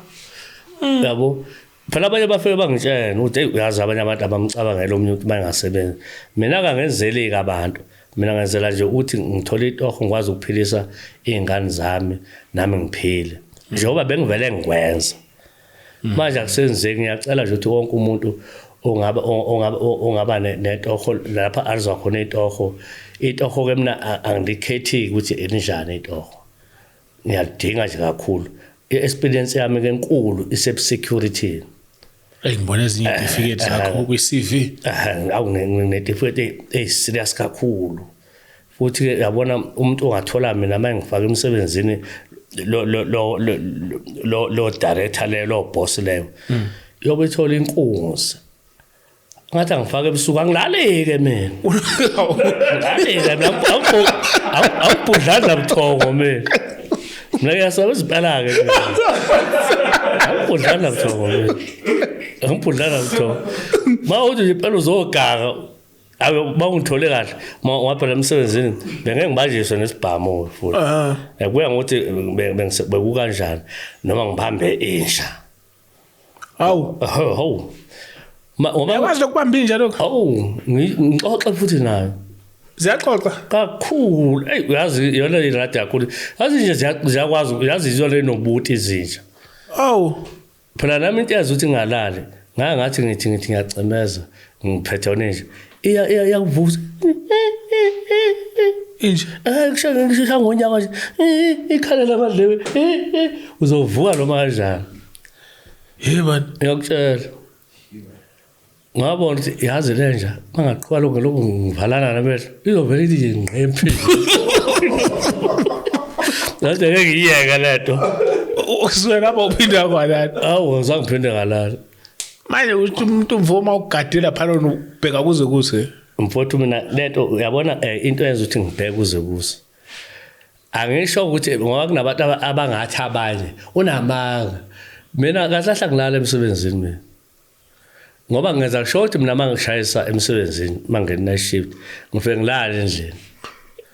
yabo phela abanye bafike bangitshela ukuthi uyazi abanye abantu abamcabangela omunye ukuthi bangasebenzi mina kangenzeleki abantu mina ngenzela nje ukuthi ngithola itoho ngikwazi ukuphilisa izingane zami nami ngiphile njengoba bengivele ngikwenza manje akusenzeki ngiyacela nje ukuthi wonke umuntu ongaba netoho lapha arizwa khona itoho ke mina angidikhethi ukuthi enjani itoho ngiyadinga nje kakhulu i-experience yami ke enkulu isebsecurity ngibona ezinye certificate zakho kwi-CV awu nginetificate serious kakhulu futhi ke yabona umuntu ongathola mina manje ngifaka emsebenzini lo director lo boss leyo yobe ithola inkunzi ngathi angifake ebusuku angilaleke mina ngilaleke mina awubhudlaza buthongo mina mina ngiyasabe izipela-ke awubhudlaza buthongo mina angibhudlaza buthongo ma uthi nje impela uzogaga bangithole kahle ngaphela emsebenzini bengeke ngibanjiswe nesibhamu futhi kuya ngokuthi bekukanjani noma ngibambe insha hawu uyakwazi ukubamba inja lokho ngixoxa futhi nayo ziyaxoxa kakhulu uyazi yona iradi kakhulu yazi nje ziyakwazi uyazi izona enobuthi izinja phela nami into yazi ukuthi ngalali ngathi ngithi ngiyacemeza ngiphethe oninje iyakuvuza inje ngisho ngonyaka nje ikhalela amadlebe uzovuka noma kanjani yebani ngiyakutshela ngabona ukuthi yazi lenja mangaqhwa lokho ngivalana namehlo izovela ithi nje ngqemphile ngathi ngeke ngiyeke lento usuke lapho uphinda kwalana ngizangiphinde ngalala manje uthi umuntu umvuma ukugadela phana ubheka kuze kuse mfowethu mina lento uyabona into yenza ukuthi ngibheke kuze kuse angisho ukuthi ngoba kunabantu abangathi abanye unamanga mina kahlahla ngilala emsebenzini mina ngoba ngenza short mina mangishayisa emsebenzini mangena night shift ngifike ngilala endlini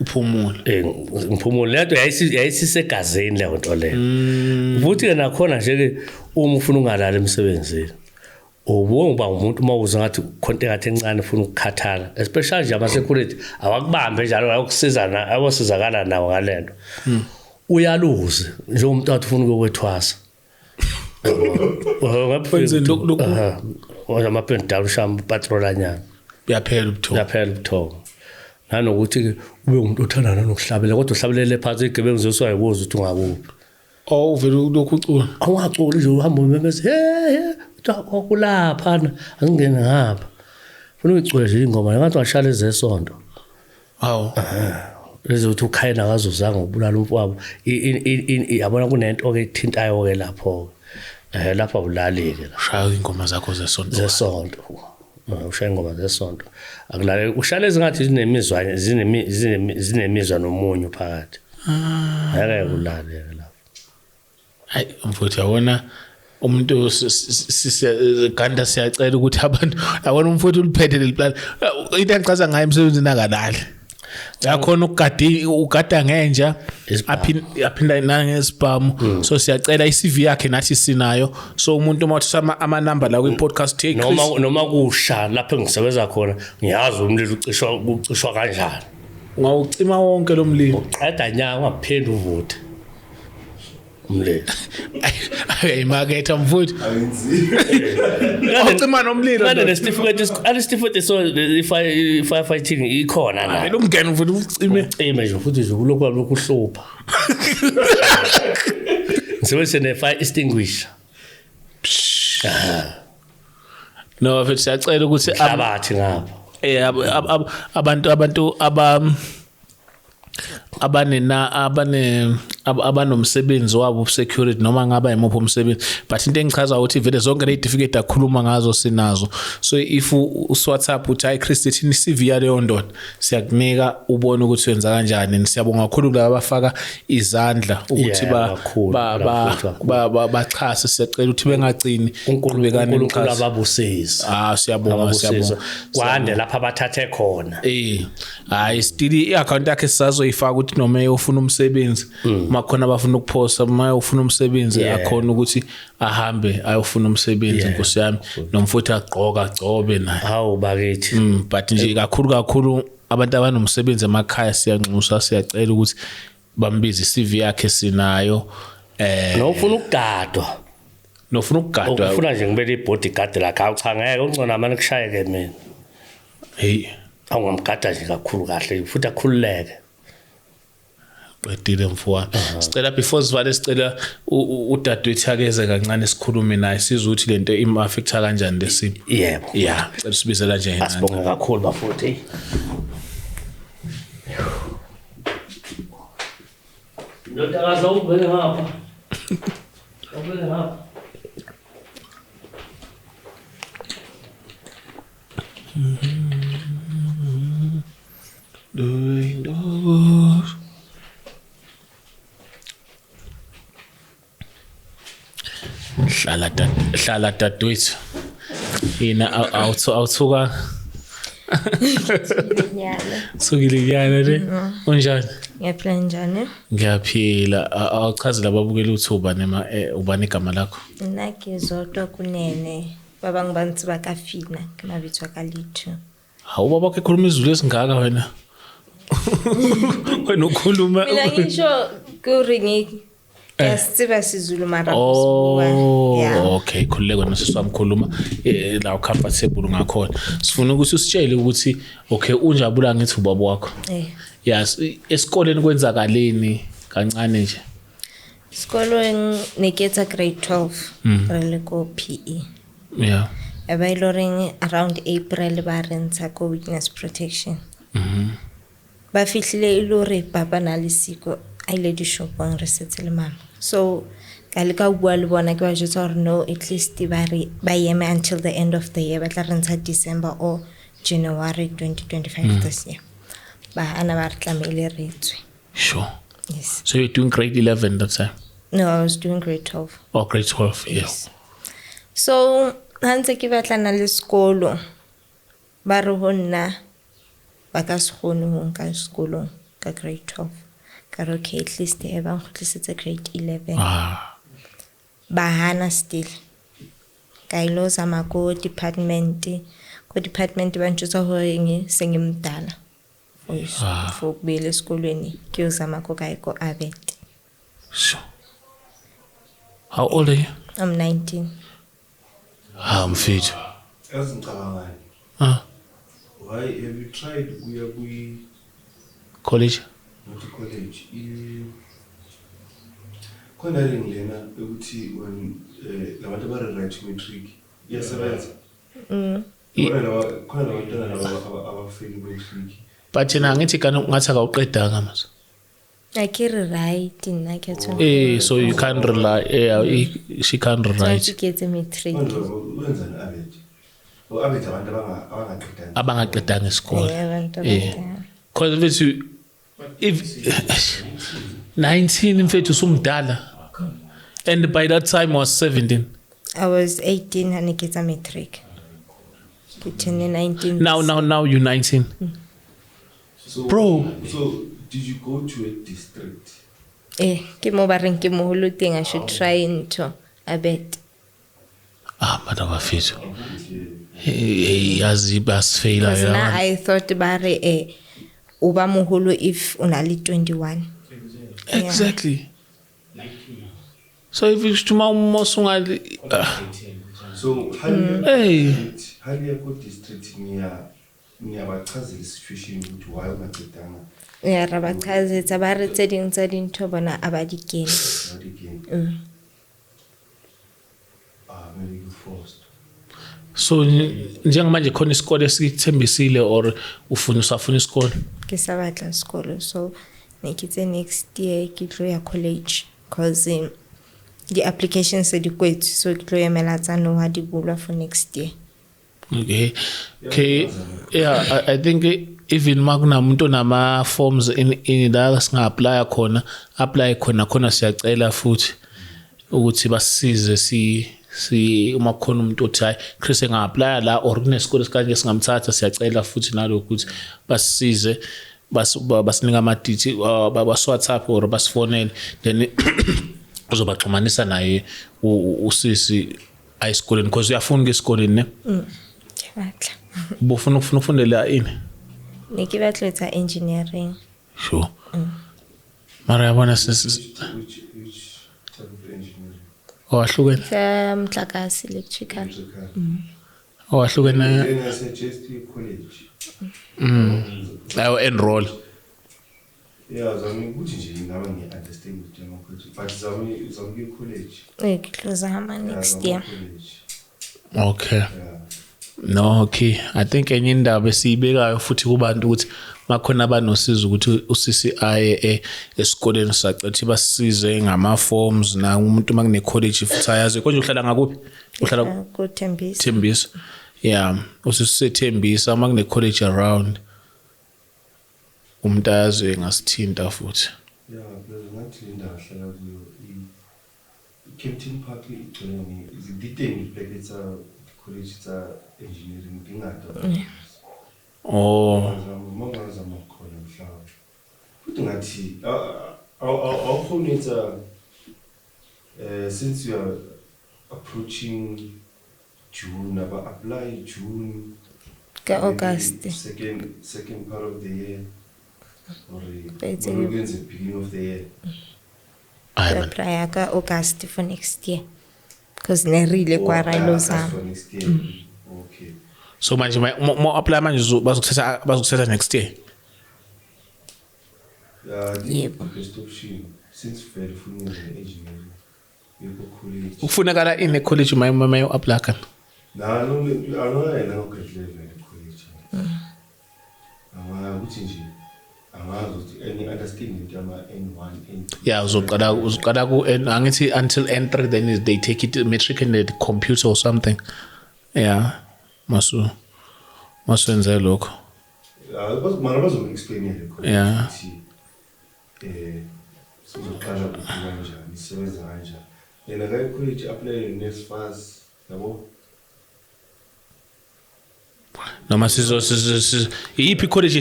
uphumule ngiphumule lento yayisisegazini leyo nto leyo futhi ke nakhona nje ke uma ufuna ungalala emsebenzini ubonga umuntu mawuza ngathi konke ngathi encane ufuna ukukhathala especially nje ama security awakubambe njalo ayokusizana ayosizakala nawo ngalento uyaluze nje umuntu athi ufuna ukuyokwethwasa kwenze lokhu ama pen down shamba patrola nyana yaphela ubuthongo nanokuthi ke ube umuntu othandana nokuhlabela kodwa uhlabelele phansi igebengu zoswaye ukuze ukuthi ungakuphi uvela lokhu ucula awungaculi nje uhamba umemeze kulapha angingene ngapha ufuna ucule nje ingoma ngathi washala ezesonto lezi uthi ukhayena ngazozanga ubulala umfowabo yabona kunento ke ithintayo ke lapho lapha ulaleke la shaya ingoma zakho zesonto ushaya ingoma zesonto akulale ushale ezingathi zinemizwa nomunyu phakathi ngeke kulale lapho hayi mfowethu yabona umuntu ganda siyacela ukuthi abantu yabona umfowethu uliphethe leliplan into engichaza ngayo emsebenzini akalali yakhona ugada ngenja aphinda nangesibhamu so siyacela iCV yakhe nathi sinayo so umuntu mathi ama number la kwi podcast take noma kusha lapho engisebenza khona ngiyazi umlilo ucishwa kanjani ngawucima wonke lo mlilo uqeda nyanga ungaphenda uvuthe umlilo ayimaketha mfowethu awucima nomlilo ngane nesitifiketi so firefighting ikhona la lokungena mfowethu ucime nje futhi nje lokhu uhlupha ngisebenzise ne-fire extinguisher no mfowethu siyacela ukuthi abathi ngapha abantu abanomsebenzi wabo security noma ngaba imupho umsebenzi but into engichaza ukuthi vele zonke le certificate akhuluma ngazo sinazo so if uSWhatsApp uthi hi Chris thini CV yaleyo ndoda siyakunika ubone ukuthi wenza kanjani siyabonga kakhulu kulabo abafaka izandla ukuthi bachase siyacela ukuthi bengagcini uqhubekane uNkulunkulu ababusisi siyabonga kwande lapha abathathe khona hayi still i-account yakhe sisazoyifaka ukuthi noma uyofuna umsebenzi makhona abafuna ukuphosta uma ufuna umsebenzi akhona ukuthi ahambe ayofuna umsebenzi Nkosi yami nomfuthu agcobe naye hawu bakithi but nje kakhulu abantu abanomsebenzi emakhaya siyanxusa siyacela ukuthi bambize iCV yakhe sinayo nofuna ukugadwa ufuna nje ngibele ibodyguard la cha ngeke ungcona amane kushayeke mina awungamgada nje kakhulu kahle futhi akhululeke qedile mfowami sicela before sivale sicela udadewethu akeze kancane sikhulume naye sizwe ukuthi lento im-affecta kanjani lesimo yebo cela sibizela nje asibonga kakhulu bafuthi ndodakaza ubele ngapha ubele ngapha Doing those. Hlala dadwethu. Yina awuthuka sukile yana le. Unjani? Ngiyaphila njani? Ngiyaphila. Awuchazela ababukela uthuba nema ubani igama lakho? Nakizodwa kunene. Baba ngibantu bakafina kumabitho akalithu. Hawu baba ke khuluma izulu esingaka wena. Wena ukhuluma. Mina ngisho kuringi. Yasiba sizulu mara okay khululeke wena siswami khuluma la comfortable ngakhona. Sifuna ukuthi usitshele ukuthi okay unjabula ngithi ubaba wakho. Yes, esikoleni kwenzakaleni kancane nje. Esikoleni niketha grade 12 rele ko PE. Yeah. Abailoring around April ba renta ko witness protection. Ba fihlile ilore baba nalisiko ile di shop ang resettle mama. So kalika bua le bona ke ba jotsa or no at least ba yeme until the end of the year ba tla renta December or January 2025 this year. Ba ana ba tlamele retswe. Sure. Yes. So you're doing grade 11 that time? No, I was doing grade 12. Oh, grade 12, yes. So hanse ke batla na le skolo ba re honna ba ka se gone ho nka sekolo ka grade 12 ka re okay at least e ba ngotlisetse grade 11 ba hana still ka ilo zama ko department ba ntshotsa hore nge sengimdala for kubele esikolweni ke uzama ko kae ko Abet. Sure. How old are you? I'm 19. I'm fit. Why have you tried College? Not college. Khona lengena ukuthi when labantu ba right matric yasebenza. Khona abantwana abafeli matric. But yena ngithi kana ngathi akawuqedanga mase. Akiri right nna ke tsho. So you can't rely she can't rely. So get a matric. Wenzani Abet? Abet abantu Abangaqedanga isikole. Because if 19 mfethu usumdala and by that time I was 17. I was 18 and I get a matric. Between 19. Now you're 19. So, bro. So did you go to a district? Ke mo ba reng ke mo holuting I should try into Abet. Madam Fethu. Yazi basifela yana. I thought bare uba moholo if unali 21. Exactly. So if it's tomorrow mosungali so how do you go district near bachazela situation ukuthi why ungaqedanga? Yeah, rabachazela bare tse ding to bona abadikeni. Maybe you forced. So njengamanje khona isikole esikithembisile or usafuna isikole? Ke sabatla isikole so nekitse next year ke tlo ya college because the applications are quite so ke tlo emela tsa no ha di bulwa for next year. Okay. Yeah, I think even magna umuntu nama forms in la singa apply khona siyacela futhi ukuthi basisize si uma khona umuntu othi hayi Chris enga-apply la or kunesikole sikanje singamthatha siyacela futhi nalokho ukuthi basisize basinika ama-details bas-WhatsApp or basifonele then uzobaxhumanisa naye usisi ayisikoleni because uyafuna ngesikoleni ne batla bofuna ukufundela ini niki batla etsa engineering. Sure. Mara yabona Which type of engineering? Ahlukene. Mhlakasi electrical. Ahlukene. Then I suggest you college. Ayo enroll. Yeah, zami ukuthi nje ngaba ngi-understand njengo college but zami college. Ngizama next year. Okay. No, okay. I think enye indaba esiyibekayo futhi kubantu ukuthi makhona abanosiza ukuthi usisi aye esikoleni sacela basisize ngama forms na umuntu makune college futhi ayazi konje uhlala ngakuphi? Uhlala ku Tembisa. Tembisa. yeah usisethembisa ama kune college around umuntu azwe ngasithinta futhi Yeah, because ngathi indawo ahlala kuyo Kempton Park igcwele izidideni brackets college tsa engineering ngingada. Mangazama khona mhlawumbe. Futhi ngathi awukhonetha since you are approaching June, apply June August. Second part of the year. Or the beginning of the year. Apply ka August for next year. Because nerile kwa rilo zami. For next year. Okay. So manje mo apply manje bazokuthatha next year. Yeah, best option since very full engineering. We go college. Ufunakala in college mayo apply kana. No, I know grade level college. Ukuthi nje angazi any understanding yama N1 N2. Yeah, uzoqala ku angithi until N3 then they take it metric in the computer or something. Yeah. Masu enze lokho. Mana bazo explain le. Yeah. Sizoqala kanjani, isebenza kanjani. Yena ka college apply next phase, yabo. Noma sizo iyiphi college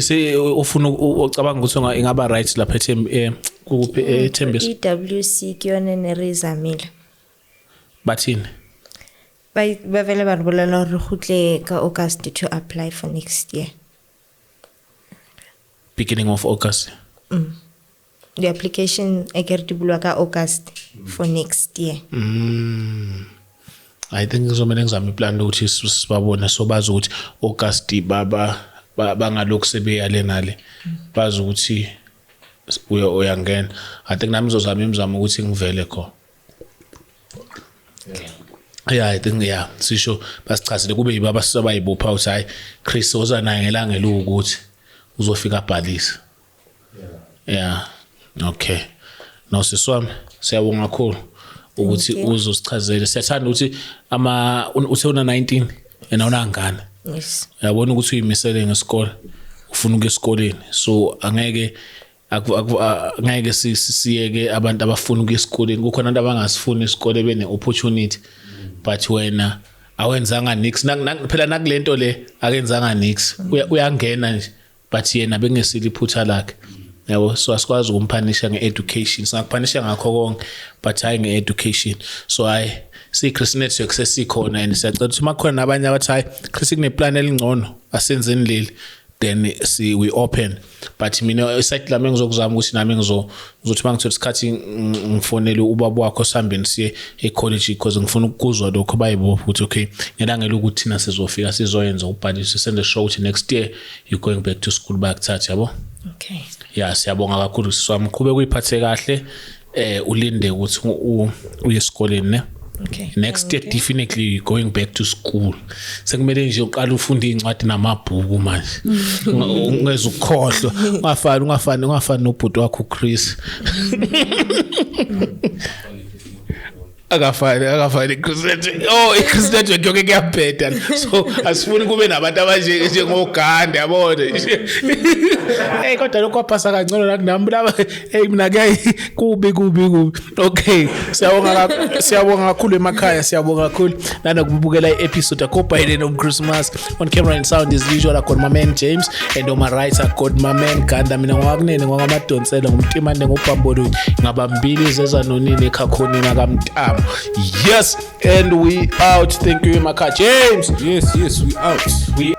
ofuna ucabanga ukuthi ingaba right lapha kuphi eThembiso EWC kuyona nerizamile bathini bavele babolela re khutle ka August to apply for next year beginning of August. The application ekertibulwa ka August for next year. I think ngizomela ngizama iplan ukuthi sibabone so bazi ukuthi August bangalokhu sebeyale nale bazi ukuthi uyangena. I think nami ngizozama imizamo ukuthi ngivele kho. Yeah, I think sisho basichazile kube yibaba sisabayibopha uthi hayi Chris oza naye ngelanga ukuthi uzofika abhalisa. Yeah. Okay. No siswami siyabonga kakhulu ukuthi uzosichazela. Siyathanda ukuthi uthe una 19 yena unangana. Yes. Uyabona ukuthi uyimisele ngesikole ufuna ukuya esikoleni so angeke siyeke abantu abafuna ukuya esikoleni kukhona abantu abangasifuni isikole bene opportunity but wena awenzanga nix phela nakulento le akenzanga nix uyangena nje but yena bengesile iphutha lakhe. Yabo so asikwazi ukumphanisha ngeeducation singakuphanisha ngakho konke but hayi ngeeducation so si Chris Network sesikhona and siyacela ukuthi makhona nabanye abathi hayi Chris kuneplan elingcono asenzeni leli then we open but mina site lami ngizokuzama ukuthi nami ngizothi mangithola isikhathi ngifonele ubaba wakho sambeni siye ecollege because ngifuna ukuzwa lokho bayibopha ukuthi okay ngelangela ukuthi thina sizofika sizoyenza ubhalise send a show to next year you going back to school back thatha yabo. Okay. Yeah, siyabonga kakhulu siswami khube kuyiphathe kahle ulinde ukuthi uye esikoleni ne. Okay. Next year definitely going back to school. Sekumele nje uqala ufunda incwadi namabhuku manje. Ungeze ukukhohlwa. Ungafani nobhuti wakho Chris. Akafani Chris Network. Chris Network yonke kuyabheda. So asifuni kube nabantu abanje njengoganda yabona. Hey kodwa lokho kwaphasa kancane la kunami laba mina kuyayi kubi. Okay siyabonga kakhulu emakhaya siyabonga kakhulu nanokubukela i-episode akopayile nomChristmas on camera and sound as usual akho my man James and on my right akho my man Ganda mina ngwakunene ngwamadonsela ngumtimane ngobhambolo ngabambili zeza nonini ekhakhoni nakamtamo. Yes and we out. Thank you emakhaya James. Yes we out. We